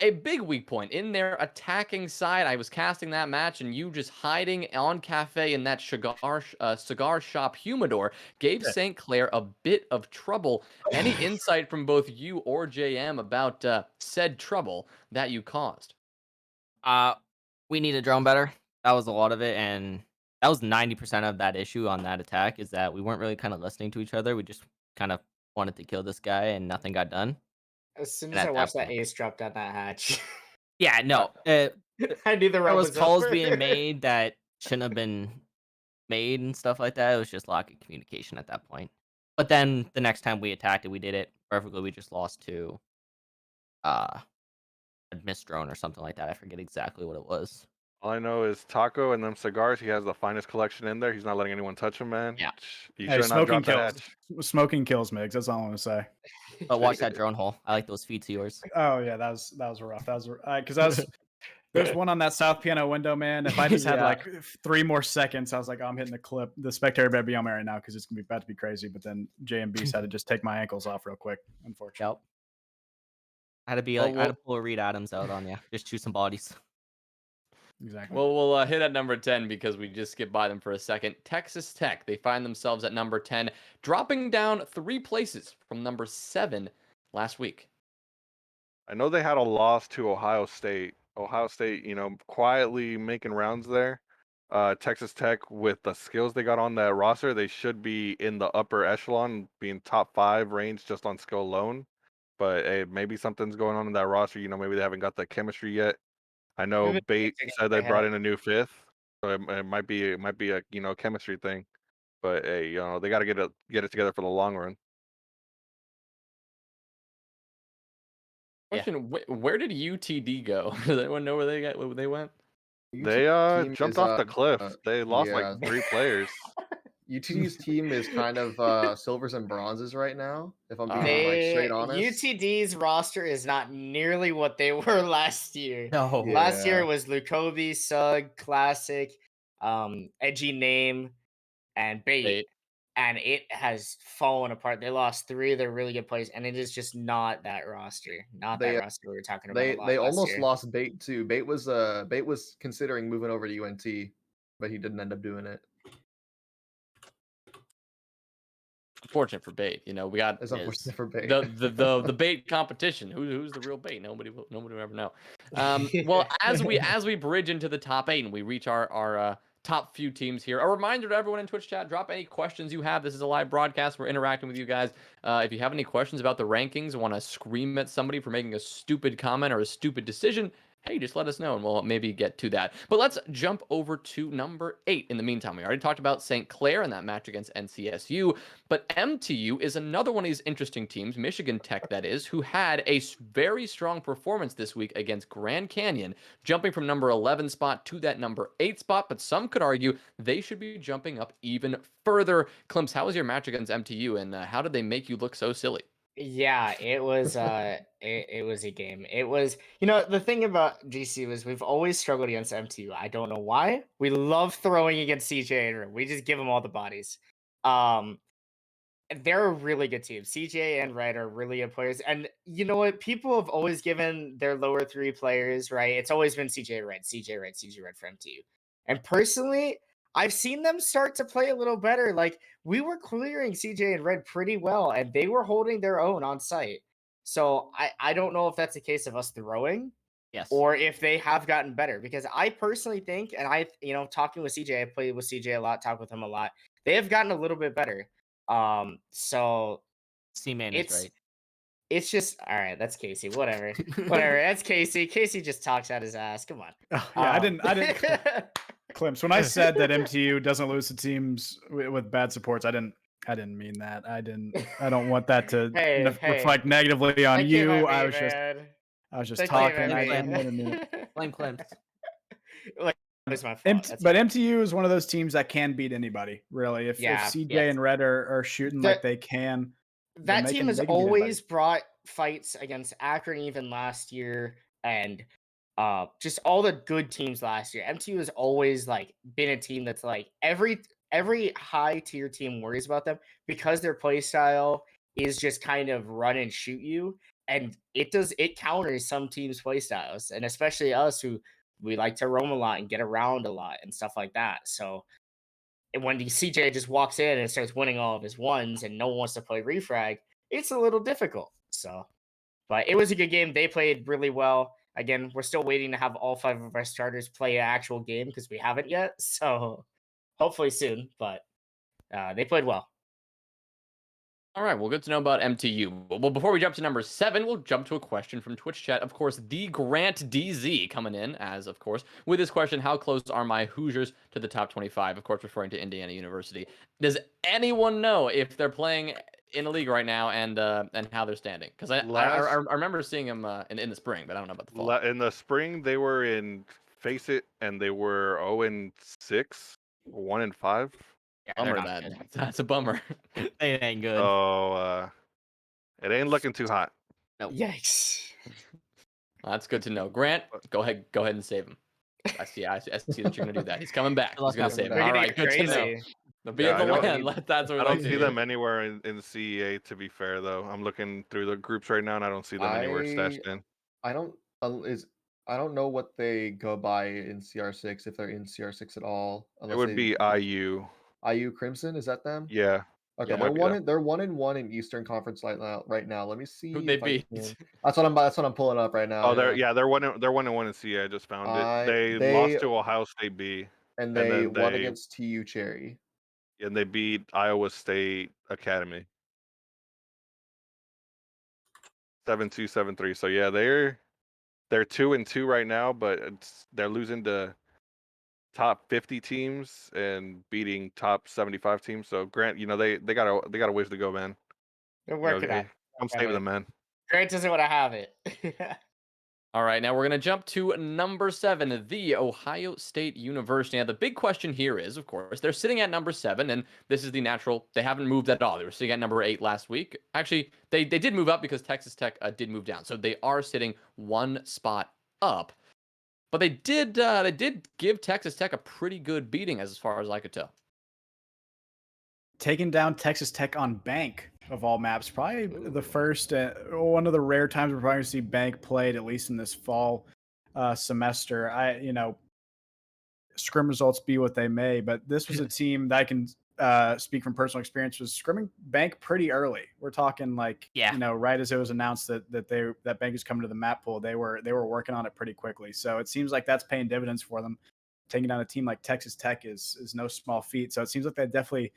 a big weak point in their attacking side. I was casting that match, and you just hiding on cafe in that cigar shop humidor gave St. Clair a bit of trouble. Any insight from both you or JM about said trouble that you caused? We need to drone better. That was a lot of it, and that was 90% of that issue on that attack is that we weren't really kind of listening to each other. We just kind of wanted to kill this guy, and nothing got done. As soon And as at I that watched that point- ace drop down that hatch, Yeah, no. I knew the There round was was calls over. being made that shouldn't have been made and stuff like that. It was just lack of communication at that point. But then the next time we attacked it, we did it perfectly. We just lost to a missed drone or something like that. I forget exactly what it was. All I know is Taco and them cigars. He has the finest collection in there. He's not letting anyone touch him, man. Yeah. You Hey, should not smoking drop that kills. hatch. Smoking kills, Migs. That's all I want to say. But watch that drone hole. I like those feet of yours. Oh yeah, that was rough. That was because there's one on that south piano window, man. If I just had Yeah. like 3 more seconds, I was like, oh, I'm hitting the clip. The spectator better be on me right now because it's gonna be about to be crazy. But then JMBeast had to just take my ankles off real quick, unfortunately. Yep. I had to be Well, like, I had to pull a Reed Adams out on you. Just choose some bodies. Exactly. Well, we'll hit at number 10 because we just skipped by them for a second. Texas Tech, they find themselves at number 10, dropping down 3 places from number 7 last week. I know they had a loss to Ohio State. Ohio State, quietly making rounds there. Texas Tech, with the skills they got on that roster, they should be in the upper echelon, being top 5 range just on skill alone. But hey, maybe something's going on in that roster. Maybe they haven't got the chemistry yet. I know Maybe Bait they're said they getting brought ahead. in a new 5th, so it might be a chemistry thing. But hey, they got to get it together for the long run. Yeah. Question, where did UTD go? Does anyone know where they went? They team jumped is, off the cliff. They lost yeah. like 3 players. UTD's team is kind of silvers and bronzes right now, if I'm being like straight honest. UTD's roster is not nearly what they were last year. No. Yeah. Last year was Lukobi, Sug, Classic, Edgy Name, and Bait. And it has fallen apart. They lost 3 of their really good players, and it is just not that roster. Not that roster we were talking about. They almost year. lost Bait too. Bait was considering moving over to UNT, but he didn't end up doing it. Unfortunate for Bait. We got It's unfortunate for Bait. the Bait competition. Who's the real Bait? Nobody will ever know. Well, as we bridge into the top 8 and we reach our top few teams here, a reminder to everyone in Twitch chat: drop any questions you have. This is a live broadcast. We're interacting with you guys. If you have any questions about the rankings, want to scream at somebody for making a stupid comment or a stupid decision, hey, just let us know and we'll maybe get to that. But let's jump over to number 8. In the meantime, we already talked about St. Clair and that match against NCSU, but MTU is another one of these interesting teams, Michigan Tech that is, who had a very strong performance this week against Grand Canyon, jumping from number 11 spot to that number 8 spot, but some could argue they should be jumping up even further. Klimpse, how was your match against MTU and how did they make you look so silly? Yeah, it was it was a game. It was, the thing about GC was we've always struggled against MTU. I don't know why. We love throwing against CJ and Rim. We just give them all the bodies. They're a really good team. CJ and Red are really good players. And you know what? People have always given their lower 3 players, right? It's always been CJ Red, CJ Red, CJ Red for MTU. And personally, I've seen them start to play a little better. Like, we were clearing CJ and Red pretty well, and they were holding their own on site. So I don't know if that's a case of us throwing, Yes. or if they have gotten better. Because I personally think, and talking with CJ, I played with CJ a lot, talk with him a lot. They have gotten a little bit better. So C-Man is right. it's just all right. That's Casey. Whatever. That's Casey. Casey just talks out his ass. Come on. Oh, yeah, I didn't. Klimpse, when I said that MTU doesn't lose to teams with bad supports, I didn't mean that. I don't want that to reflect negatively on you. I was just talking. Blame I didn't mean it. Blame Klimpse. Like, was my fault. That's But my- MTU is one of those teams that can beat anybody, really. If Yeah, CJ yes. and Red are shooting like they can, then that they team can- has they can beat anybody. always brought fights against Akron even last year, and just all the good teams last year. MTU has always like been a team that's like every high tier team worries about them because their play style is just kind of run and shoot you, and it counters some teams' play styles, and especially us who we like to roam a lot and get around a lot and stuff like that. So and when the CJ just walks in and starts winning all of his ones and no one wants to play refrag, it's a little difficult. So, but it was a good game. They played really well. Again, we're still waiting to have all 5 of our starters play an actual game because we haven't yet. So, hopefully soon. But they played well. All right, well, good to know about MTU. Well, before we jump to number 7, we'll jump to a question from Twitch chat. Of course, the Grant DZ coming in, as of course, with this question: how close are my Hoosiers to the top 25? Of course, referring to Indiana University. Does anyone know if they're playing in a league right now and how they're standing? Because I remember seeing them in the spring, but I don't know about the fall. In the spring, they were in Face It, and they were 0-6, 1-5. Yeah, they're Bummer not that. good. That's a bummer. They ain't good. So it ain't looking too hot. Nope. Yikes. Well, that's good to know. Grant, go ahead and save him. I see that you're gonna do that. He's coming back. Good He's luck gonna out save him. there. All We're right, gonna good get to know. crazy. The be Yeah, at the I don't land. That's what I we don't like see to them hear. anywhere in CEA, to be fair, though. I'm looking through the groups right now, and I don't see them anywhere stashed in. I don't I don't know what they go by in CR6 if they're in CR6 at all. It Unless would they be IU. IU Crimson. Is that them? Yeah. Okay, It might be them. they're 1-1 in Eastern Conference right now. Let me see Who they if I beat? can. That's what I'm pulling up right now. Oh, they're 1-1 in CEA. I just found it. They They lost to Ohio State B, and and they then won against TU Cherry. they beat Iowa State Academy 7-2, 7-3. So yeah, they're 2-2 right now, but they're losing to top 50 teams and beating top 75 teams. So Grant, they got a ways to go, man. We're You know, working on it. come save them, man. Grant doesn't want to have it. All right, now we're going to jump to number 7, The Ohio State University. Now, the big question here is, of course, they're sitting at number 7, and this is the natural. They haven't moved at all. They were sitting at number 8 last week. Actually, they did move up because Texas Tech did move down. So they are sitting one spot up. But they did give Texas Tech a pretty good beating as far as I could tell. Taking down Texas Tech on Bank of all maps, probably the first one of the rare times we're probably going to see Bank played, at least in this fall semester. Scrim results be what they may, but this was a team that I can speak from personal experience was scrimming Bank pretty early. We're talking like right as it was announced that Bank is coming to the map pool, they were working on it pretty quickly. So it seems like that's paying dividends for them. Taking down a team like Texas Tech is no small feat. So it seems like they definitely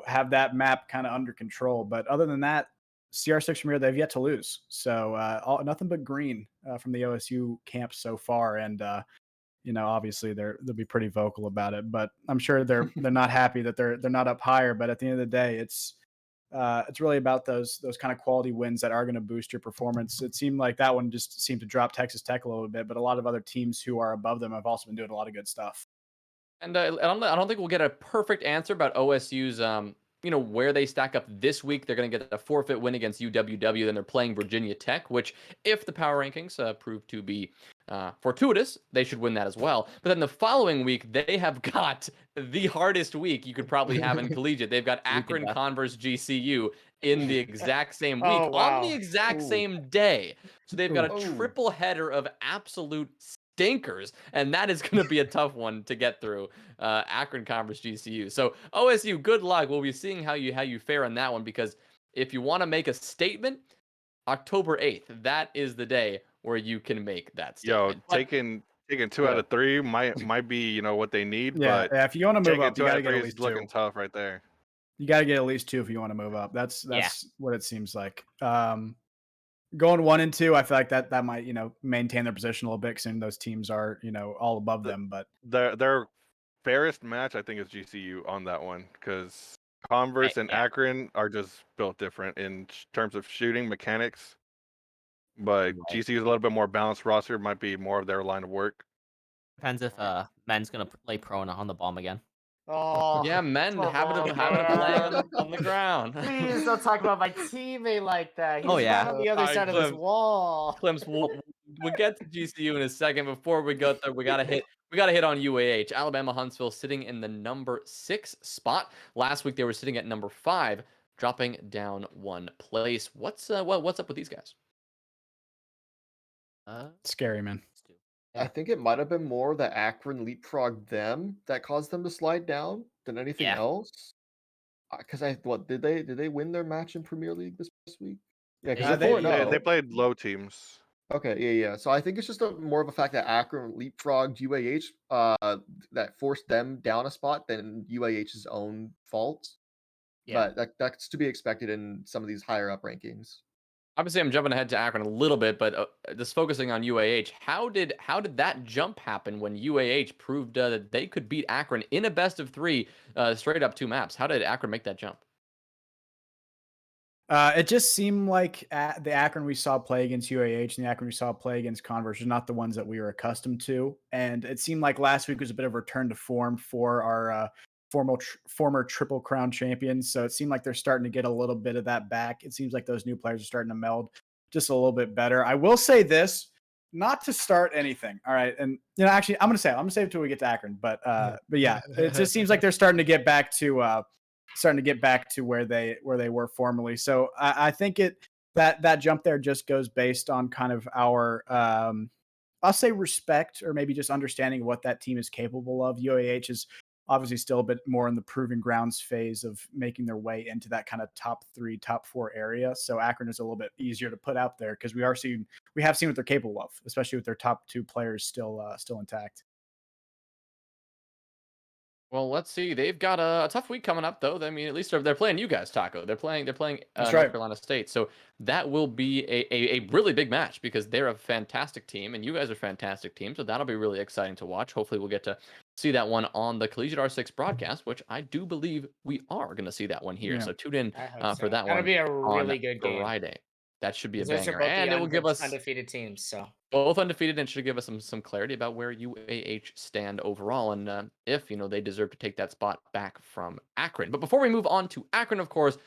have that map kind of under control. But other than that, CR6 from here, they've yet to lose. So nothing but green from the OSU camp so far. And obviously they'll be pretty vocal about it. But I'm sure they're not happy that they're not up higher. But at the end of the day, it's really about those kind of quality wins that are going to boost your performance. It seemed like that one just seemed to drop Texas Tech a little bit, but a lot of other teams who are above them have also been doing a lot of good stuff. And I don't think we'll get a perfect answer about OSU's, where they stack up this week. They're going to get a forfeit win against UWW, then they're playing Virginia Tech, which, if the power rankings prove to be fortuitous, they should win that as well. But then the following week, they have got the hardest week you could probably have in collegiate. They've got Akron, Converse, GCU in the exact same week, on the exact same day. So they've got a triple header of absolute stinkers, and that is going to be a tough one to get through. Akron, Converse, GCU. So OSU, good luck. We'll be seeing how you fare on that one, because if you want to make a statement, October 8th, that is the day where you can make that statement. Yo, taking 2 out of 3 might be what they need. Yeah, but if you want to move up, you 2 out got to of get 3 at least is looking 2. tough right there. You got to get at least 2 if you want to move up. That's what it seems like. Going 1 and 2, I feel like that might maintain their position a little bit, because those teams are all above them. But their fairest match, I think, is GCU on that one, because Converse and Akron are just built different in terms of shooting mechanics. But GCU is a little bit more balanced roster, might be more of their line of work. Depends if men's gonna play prone on the bomb again. Oh, Yeah, men come having on, to play man. on the ground. Please don't talk about my teammate like that. He's Oh, yeah. right on the other Alright, side of this Klimpse. wall. Klimpse, we'll get to GCU in a second. Before we go there, we gotta hit on UAH. Alabama Huntsville sitting in the number 6 spot. Last week they were sitting at number 5, dropping down 1 place. What's up with these guys? Scary, man. I think it might have been more that Akron leapfrogged them that caused them to slide down than anything Yeah. else. Because did they win their match in Premier League this past week? Yeah, because They- they're they- 4-0. They played low teams. Okay, yeah. So I think it's just more of a fact that Akron leapfrogged UAH that forced them down a spot than UAH's own fault. Yeah. But that's to be expected in some of these higher up rankings. Obviously, I'm jumping ahead to Akron a little bit, but just focusing on UAH, how did that jump happen when UAH proved that they could beat Akron in a best of 3, straight up 2 maps? How did Akron make that jump? It just seemed like the Akron we saw play against UAH and the Akron we saw play against Converse are not the ones that we were accustomed to. And it seemed like last week was a bit of a return to form for our former Triple Crown champions. So it seemed like they're starting to get a little bit of that back. It seems like those new players are starting to meld just a little bit better. I will say this, not to start anything. All right. And actually I'm gonna save it until we get to Akron. But yeah, it just seems like they're starting to get back to where they were formerly. So I think that jump there just goes based on kind of our I'll say respect or maybe just understanding what that team is capable of. UAH is obviously still a bit more in the proving grounds phase of making their way into that kind of top 3, top 4 area. So Akron is a little bit easier to put out there because we have seen what they're capable of, especially with their top 2 players still intact. Well, let's see. They've got a tough week coming up, though. I mean, at least they're playing you guys, Taco. They're playing That's North right. Carolina State. So that will be a really big match because they're a fantastic team and you guys are a fantastic team. So that'll be really exciting to watch. Hopefully, we'll get to see that one on the Collegiate R6 broadcast, which I do believe we are going to see that one here. Yeah. So tune in I hope for so. that That'll one be a on really good game. Friday. That should be a Those are banger, both and the it will give us undefeated teams. So both undefeated and should give us some clarity about where UAH stand overall and if they deserve to take that spot back from Akron. But before we move on to Akron, of course,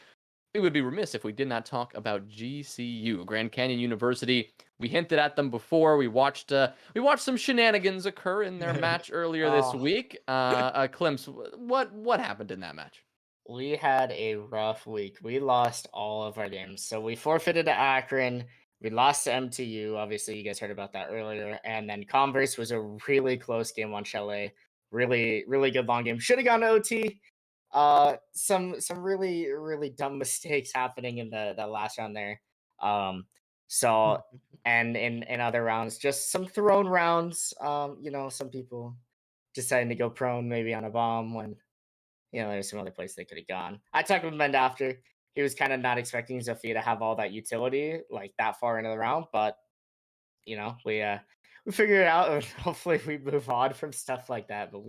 we would be remiss if we did not talk about GCU, Grand Canyon University. We hinted at them before. We watched some shenanigans occur in their match earlier this Oh. week. Klimpse, what happened in that match? we had a rough week. We lost all of our games. So we forfeited to Akron. We lost to MTU. Obviously, you guys heard about that earlier. And then Converse was a really close game on Chalet. Really, really good long game. Should have gone to OT. Some really, really dumb mistakes happening in the last round there. So and in other rounds, just some thrown rounds. Some people deciding to go prone maybe on a bomb when there's some other place they could have gone. I talked with Mend after. He was kind of not expecting Zofia to have all that utility like that far into the round, but we figured it out and hopefully we move on from stuff like that. But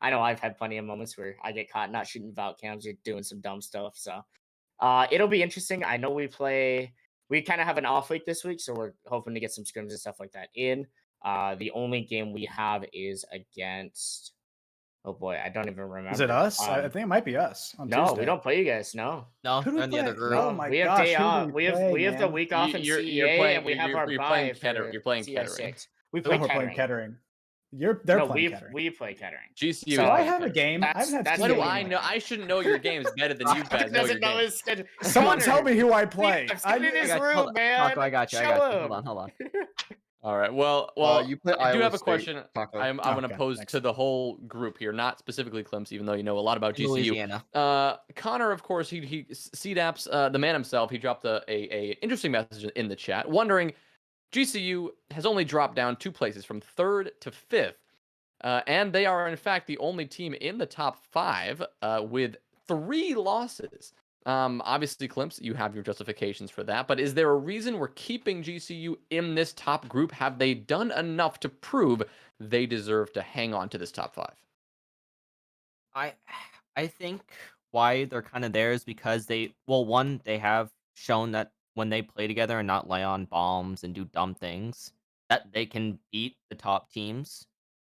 I know I've had plenty of moments where I get caught not shooting vault cams or doing some dumb stuff. So it'll be interesting. I know we kind of have an off week this week, so we're hoping to get some scrims and stuff like that in. The only game we have is against. Oh boy, I don't even remember. Is it us? I think it might be us on No, Tuesday. we don't play you guys. No. No, Who do they're we in the other play? group. Oh my we have gosh, day who do off. we We have play, the man? week off in You're CEA, playing- and we have our you're bye playing for Kettering. You're playing CS6. Kettering. We Oh, play we're Kettering. playing Kettering. They're No, playing Kettering. we play Kettering. GCU. So Do is I playing have a Kettering. game? I haven't had That's What Steam do the game I like know? that. I should know your games better than you guys know your doesn't know games. his schedule. Someone Connor, tell me who I play. Sit in I his got you. room, Hold on. man. Taco, I got you. Show him. Hold on. All right. Well, You play I do Iowa have a State, question. Taco. I'm going to Okay, pose thanks. to the whole group here, not specifically Klimpse, even though you know a lot about GCU. Louisiana. Connor, of course, he CDAPS, the man himself. He dropped a interesting message in the chat, wondering GCU has only dropped down 2 places from 3rd to 5th, and they are in fact the only team in the top 5 with 3 losses. Obviously, Klimpse, you have your justifications for that, but is there a reason we're keeping GCU in this top group? Have they done enough to prove they deserve to hang on to this top 5? I think why they're kind of there is because they have shown that when they play together and not lay on bombs and do dumb things, that they can beat the top teams.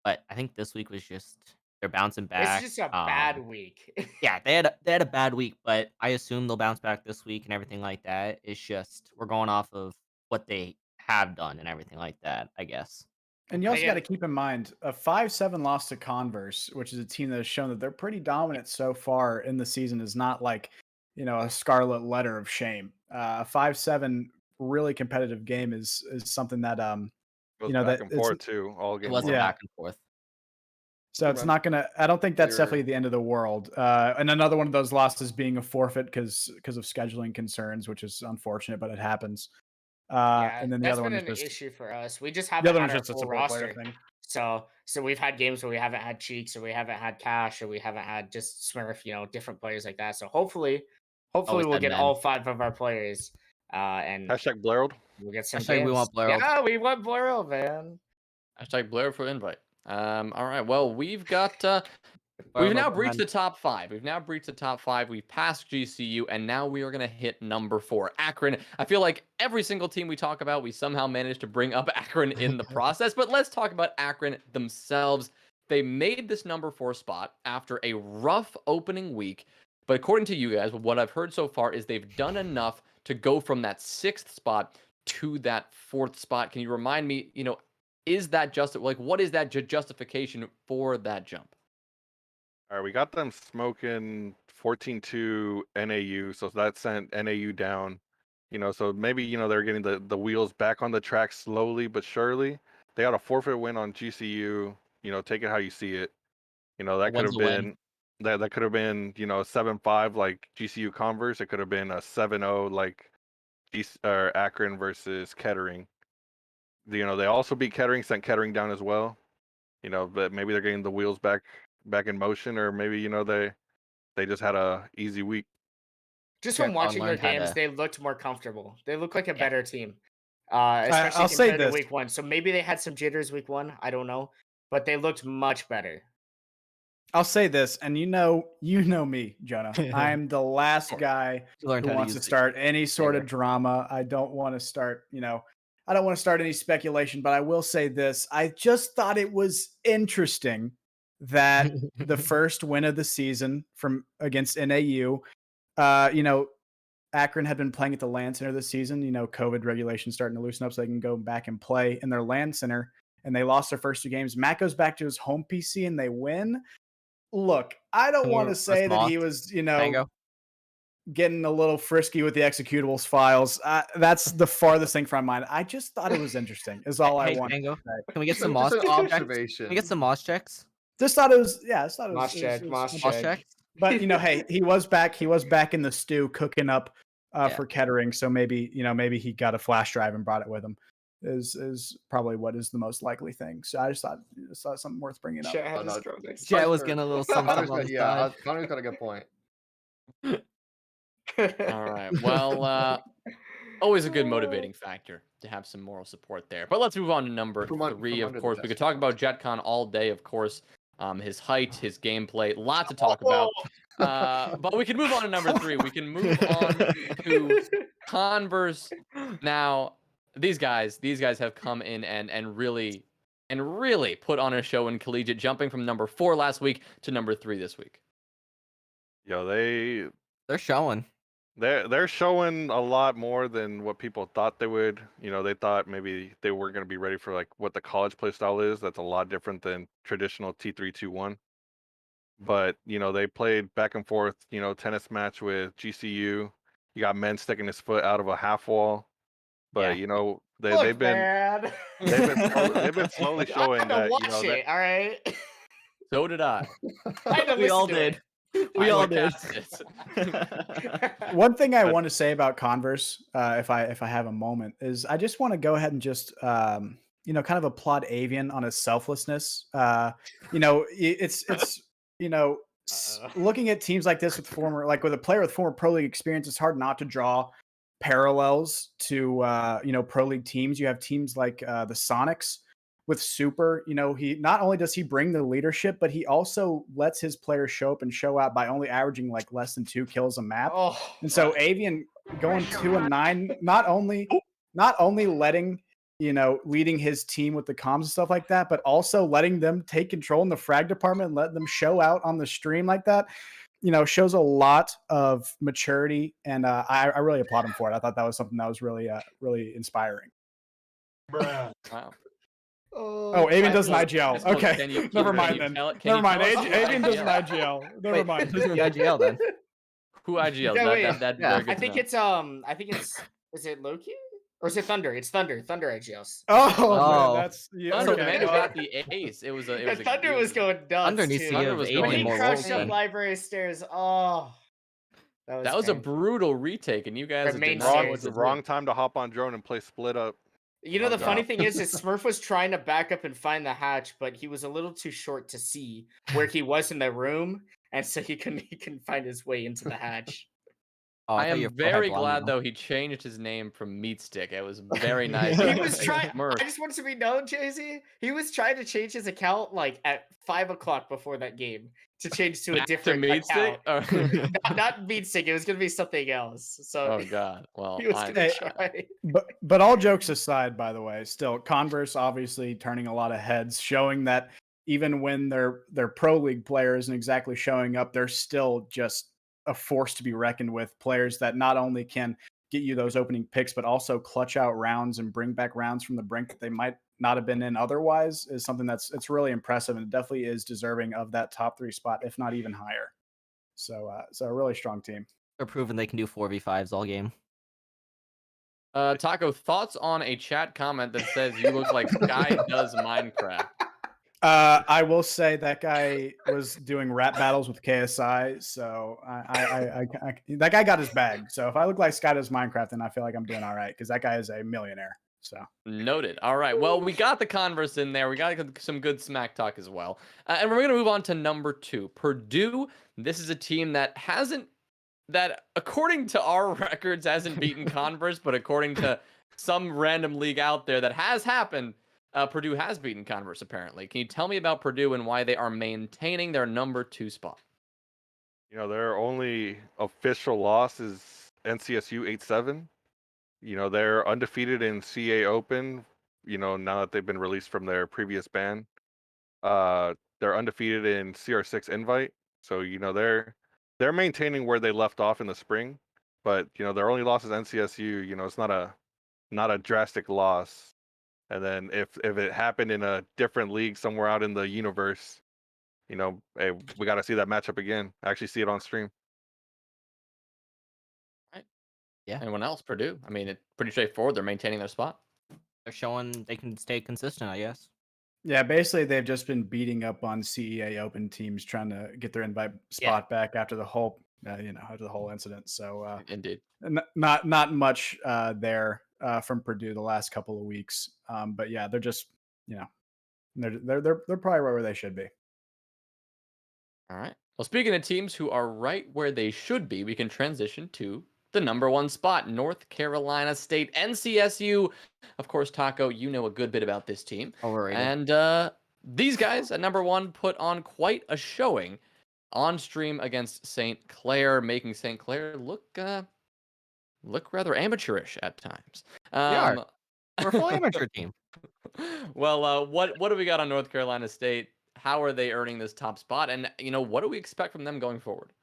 But I think this week was just they're bouncing back. It's just a bad week. Yeah, they had a bad week, but I assume they'll bounce back this week and everything like that. It's just we're going off of what they have done and everything like that, I guess. And you also Again- got to keep in mind a 5-7 loss to Converse, which is a team that has shown that they're pretty dominant so far in the season, is not like, a scarlet letter of shame. A 5-7 really competitive game is something that Goes that back and it's- forth too, all It game wasn't long. Yeah. back and forth. So it's Remember- not gonna. I don't think that's You're- definitely the end of the world. And another one of those losses being a forfeit because of scheduling concerns, which is unfortunate, but it happens. And then the that's other one been is an just issue for us. We just the haven't other had one's our just a full support player roster. thing. So we've had games where we haven't had Cheeks, or we haven't had Cash, or we haven't had just Smurf, different players like that. So hopefully Always we'll had get men. all 5 of our players, and Hashtag Blurred. we'll get some Hashtag we games. want Blurrell. Yeah, we want Blurrell, man. Hashtag Blair for invite. All right. Well, we've got Blurrell we've now for breached men. the top 5. We've passed GCU, and now we are gonna hit number 4, Akron. I feel like every single team we talk about, we somehow manage to bring up Akron in the process. But let's talk about Akron themselves. They made this number 4 spot after a rough opening week. But according to you guys, what I've heard so far is they've done enough to go from that 6th spot to that 4th spot. Can you remind me, is that what is that justification for that jump? All right, we got them smoking 14-2 NAU, so that sent NAU down. So maybe they're getting the wheels back on the track slowly but surely. They had a forfeit win on GCU. Take it how you see it. That could win's have a win. been that could have been 7-5 like GCU Converse. It could have been a 7-0 like Akron versus Kettering. They also beat Kettering, sent Kettering down as well. But maybe they're getting the wheels back in motion, or maybe they just had a easy week. Just Jack from Con watching their learned how games, to- they looked more comfortable. They look like a Yeah. better team, especially I'll say compared to this. week 1. So maybe they had some jitters week 1. I don't know, but they looked much better. I'll say this, and you know me, Jonah. I'm the last guy You learned who how to wants to use the start any sort of Fair. drama. I don't want to start, I don't want to start any speculation, but I will say this. I just thought it was interesting that the first win of the season from against NAU, Akron had been playing at the LAN Center this season. COVID regulations starting to loosen up so they can go back and play in their LAN Center, and they lost their first 2 games. Matt goes back to his home PC and they win. Look, I don't want to say that he was, Tango. getting a little frisky with the executables files. That's the farthest thing from mine. I just thought it was interesting. Is all I Hey, want. Tango. to say. Can we get some Just moss an checks? observation. Can we get some moss checks? Just thought it was. Yeah, I just thought it was. Moss check, moss Moss check. checks? But hey, he was back. He was back in the stew cooking up Yeah. for Kettering. So maybe maybe he got a flash drive and brought it with him. Is probably what is the most likely thing. So I just thought something worth bringing up. Chet had Oh, his no. girl next to Jet Or- was getting a little something Connor's on got, the yeah, side. Connor's got a good point. him. All right. Well, always a good motivating factor to have some moral support there. But let's move on to number From 3, of under the course. We could desk. talk about JetCon all day, of course. His height, his gameplay, lot to talk about. But we can move on to number 3. We can move on to Converse. Now, these guys have come in and really put on a show in collegiate, jumping from number 4 last week to number 3 this week. They're showing. They're showing a lot more than what people thought they would. They thought maybe they weren't going to be ready for like what the college play style is. That's a lot different than traditional T3-2-1. But they played back and forth. Tennis match with GCU. You got men sticking his foot out of a half wall. But Look, they've been man. they've been slowly I showing had to that watch it. All right. So did I. I had to We all listen to did. it. We all did. One thing I But- want to say about Converse, if I have a moment, is I just want to go ahead and just kind of applaud Avian on his selflessness. It's looking at teams like this with with a player with former pro league experience, it's hard not to draw parallels to pro league teams. You have teams like the Sonics with Super. He not only does he bring the leadership, but he also lets his players show up and show out by only averaging like less than 2 kills a map. Oh, And so Avian going 2-9, not only letting leading his team with the comms and stuff like that, but also letting them take control in the frag department and let them show out on the stream like that, shows a lot of maturity. And I really applaud him for it. I thought that was something that was really, really inspiring. Wow. Oh, Avian does an IGL. Okay. Never mind then. Never mind. Avian does an IGL. Never mind. Who's the IGL then? Who IGL? Yeah, wait. That Yeah. very good I to think know. it's is it Loki or is it Thunder? It's Thunder IGLs. Oh, man, that's Thunder okay. managed got the ace. It was a Thunder was going nuts. Thunder needs to too. Thunder give was Avian going He more crushed roles. up library stairs. Oh, that was a painful. brutal retake, and you guys main did not know series what It's to the do. wrong time to hop on drone and play split up. You know, the Oh, funny God. thing is Smurf was trying to back up and find the hatch, but he was a little too short to see where he was in the room, and so he couldn't find his way into the hatch. Oh, I thought your am forehead very blinded glad him. though he changed his name from Meat Stick. It was very nice. He of was a trying. Smurf. I just want to be known, Jay-Z. He was trying to change his account like at 5 o'clock before that game to change to a Back to different Meat Stick? account. Oh. Not Meat Stick. It was gonna be something else. So Oh God. Well, he was gonna Hey, try. But all jokes aside, by the way, still Converse obviously turning a lot of heads, showing that even when their pro league player isn't exactly showing up, they're still just a force to be reckoned with. Players that not only can get you those opening picks, but also clutch out rounds and bring back rounds from the brink that they might not have been in otherwise, is something it's really impressive, and it definitely is deserving of that top 3 spot, if not even higher. So a really strong team. They're proving they can do 4v5s all game. Taco, thoughts on a chat comment that says you look like Sky does Minecraft? I will say that guy was doing rap battles with KSI, so that guy got his bag. So if I look like Sky does Minecraft, then I feel like I'm doing all right because that guy is a millionaire. So Noted. All right. Well, we got the Converse in there. We got some good smack talk as well. And we're going to move on to number 2. Purdue. This is a team that according to our records, hasn't beaten Converse, but according to some random league out there that has happened, Purdue has beaten Converse, apparently. Can you tell me about Purdue and why they are maintaining their number 2 spot? Their only official loss is NCSU 8-7. They're undefeated in CA Open, now that they've been released from their previous ban. They're undefeated in CR6 Invite. So, they're maintaining where they left off in the spring. But, their only loss is NCSU. It's not a drastic loss. And then if it happened in a different league somewhere out in the universe, hey, we got to see that matchup again. Actually see it on stream. Right. Yeah. Anyone else? Purdue. I mean, it's pretty straightforward. They're maintaining their spot. They're showing they can stay consistent, I guess. yeah, basically they've just been beating up on CEA Open teams trying to get their invite spot back after the whole incident. So Indeed. not much there from Purdue the last couple of weeks. But yeah, they're just they're probably right where they should be. All right. Well, speaking of teams who are right where they should be, we can transition to the number 1 spot, North Carolina State, NCSU. Of course, Taco, you know a good bit about this team. Overrated. And these guys at number 1 put on quite a showing on stream against St. Clair, making St. Clair look rather amateurish at times. We're a full amateur team. Well, what do we got on North Carolina State? How are they earning this top spot? And what do we expect from them going forward?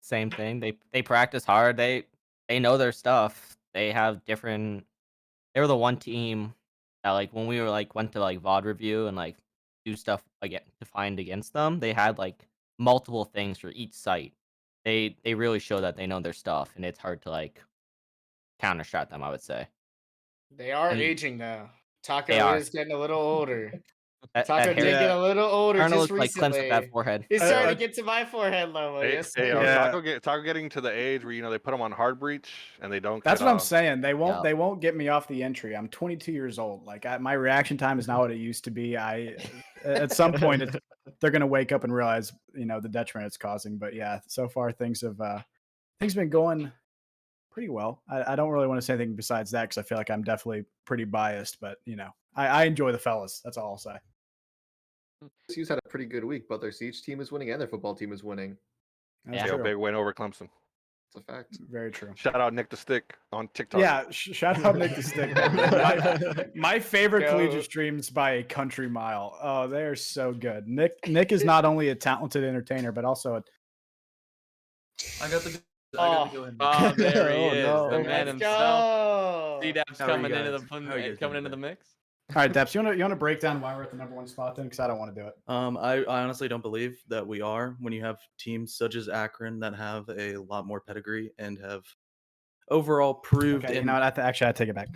Same thing. They practice hard. They know their stuff. They have different. They were the one team that when we went to VOD review and do stuff defined against them. They had multiple things for each site. They really show that they know their stuff, and it's hard to counter strat them, I would say. They are And aging now. Taco they are. is getting a little older. That Taco hair- did get a little older Starting to just look like Klimpse recently. with that forehead. He's starting to get to my forehead level. Yes, Hey, sir. Taco getting to the age where they put them on hard breach and they don't. That's get what I'm off. saying. They won't get me off the entry. I'm 22 years old. My reaction time is not what it used to be. At some point they're gonna wake up and realize the detriment it's causing. But yeah, so far things been going pretty well. I don't really want to say anything besides that because I feel like I'm definitely pretty biased. But I enjoy the fellas. That's all I'll say. CSU's had a pretty good week, but their Siege team is winning and their football team is winning. That's Yeah. Yeah, true. big win over Clemson. It's a fact. Very true. Shout out Nick the Stick on TikTok. Yeah, shout out Nick the Stick. My favorite Go. collegiate streams by a country mile. Oh, they are so good. Nick is not only a talented entertainer, but also I got the go ahead. Oh, there he Oh, is, no. the man Let's himself. go. C-Dap's How are you coming into guys? the How are you guys coming doing into the today? mix. All right, Deps, you want to break down why we're at the #1 spot then? Because I don't want to do it. I honestly don't believe that we are when you have teams such as Akron that have a lot more pedigree and have overall proved Okay, you in know what? Actually, I take it back.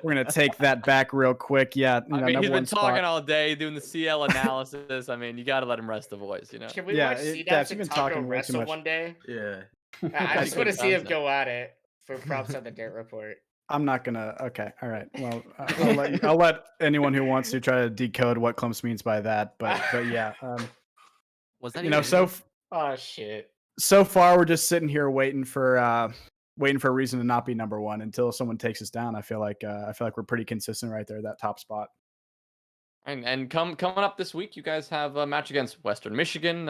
We're gonna take that back real quick. Yeah, you know, I mean, he's number been one talking spot. all day doing the CL analysis. I mean, you got to let him rest the voice, you know. Can we Yeah, watch Deps, C-Daps you've and been Taco talking way too wrestle much. one day? yeah. I That'd just be want to good see him content. go at it for props on the Dirt Report. I'm not gonna. Okay, all right. Well, I'll let anyone who wants to try to decode what Klimpse means by that. But yeah, Was that you know, even so English? Oh shit. so far we're just sitting here waiting for a reason to not be #1 until someone takes us down. I feel like we're pretty consistent right there, that top spot. And coming up this week, you guys have a match against Western Michigan,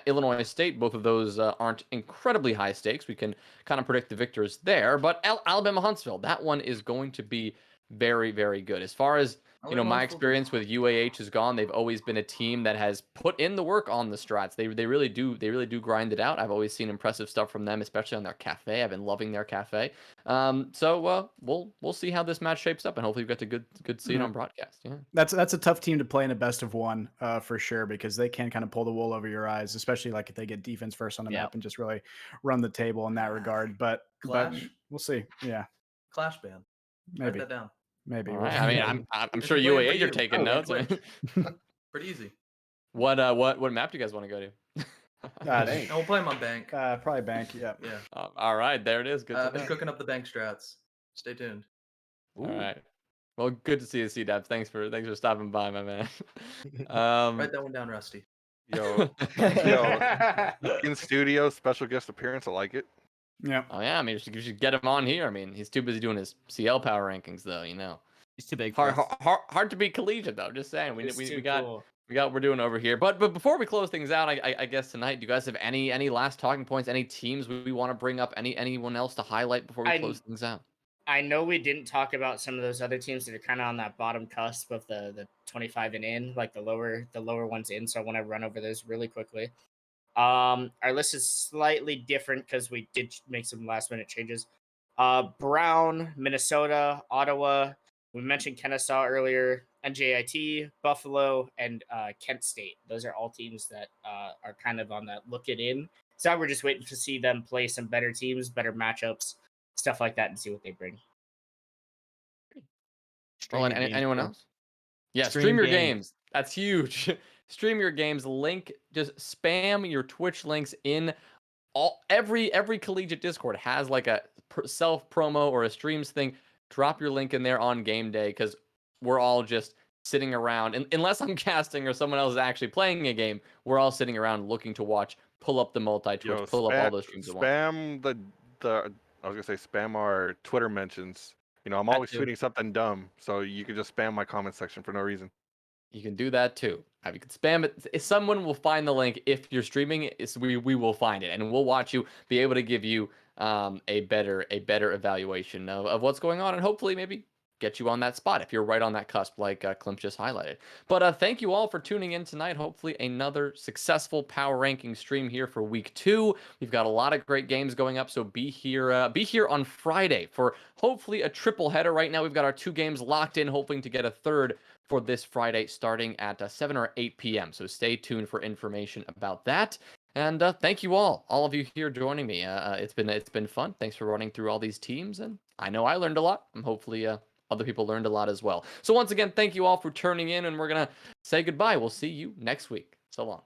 Illinois State. Both of those aren't incredibly high stakes. We can kind of predict the victors there. But Alabama Huntsville, that one is going to be very, very good. As far as my experience with UAH has gone, they've always been a team that has put in the work on the strats. They really do grind it out. I've always seen impressive stuff from them, especially on their cafe. I've been loving their cafe. So we'll see how this match shapes up, and hopefully we've got to good see it on broadcast. Yeah, That's a tough team to play in a best of one, for sure, because they can kind of pull the wool over your eyes, especially like if they get defense first on the map and just really run the table in that regard. But Clash? we'll see. Yeah, Clash band. Write maybe, that down. maybe. all We'll right. see. I mean, I'm If sure you're playing for UAH are you. taking Oh, notes. I Twitch. mean, Pretty easy. what map do you guys want to go to? Bank. And we'll play them on bank. Probably bank. Yeah. Yeah. All right, there it is. Good to I've been know. cooking up the bank strats. Stay tuned. All right. Well, good to see you, C-Dab. Thanks for stopping by, my man. Write that one down, Rusty. Yo, in studio, special guest appearance. I like it. Yeah. Oh yeah, I mean, you should get him on here. I mean, he's too busy doing his CL power rankings, though. He's too big. For us. Hard to be collegiate, though. Just saying, we got cool. what we're doing over here. But before we close things out, I guess tonight, do you guys have any last talking points? Any teams we want to bring up? Anyone else to highlight before we close things out? I know we didn't talk about some of those other teams that are kind of on that bottom cusp of the 25 and in, like the lower ones in. So I want to run over those really quickly. Our list is slightly different because we did make some last minute changes. Brown, Minnesota, Ottawa. We mentioned Kennesaw earlier. NJIT, Buffalo, and Kent State. Those are all teams that are kind of on that look it in. So we're just waiting to see them play some better teams, better matchups, stuff like that, and see what they bring. Well, anyone else? Yeah, Stream stream your games. games. That's huge. Stream your games. Link, just spam your Twitch links in every collegiate Discord has like a self promo or a streams thing. Drop your link in there on game day because we're all just sitting around. And unless I'm casting or someone else is actually playing a game, we're all sitting around looking to watch. Pull up the multi-Twitch, pull up all those streams at once. Spam the I was gonna say spam our Twitter mentions. I'm always too. tweeting something dumb, so you can just spam my comment section for no reason. You can do that too. You can spam it. Someone will find the link if you're streaming it. We will find it, and we'll watch you, be able to give you a better evaluation of what's going on, and hopefully maybe get you on that spot if you're right on that cusp, like Klimpse just highlighted. But thank you all for tuning in tonight. Hopefully another successful power ranking stream here for week 2. We've got a lot of great games going up, so be here on Friday for hopefully a triple header. Right now we've got our 2 games locked in, hoping to get a third for this Friday starting at 7 or 8 p.m. So stay tuned for information about that. And thank you all of you here joining me. It's been fun. Thanks for running through all these teams, and I know I learned a lot. And hopefully other people learned a lot as well. So once again, thank you all for tuning in, and we're gonna say goodbye. We'll see you next week. So long.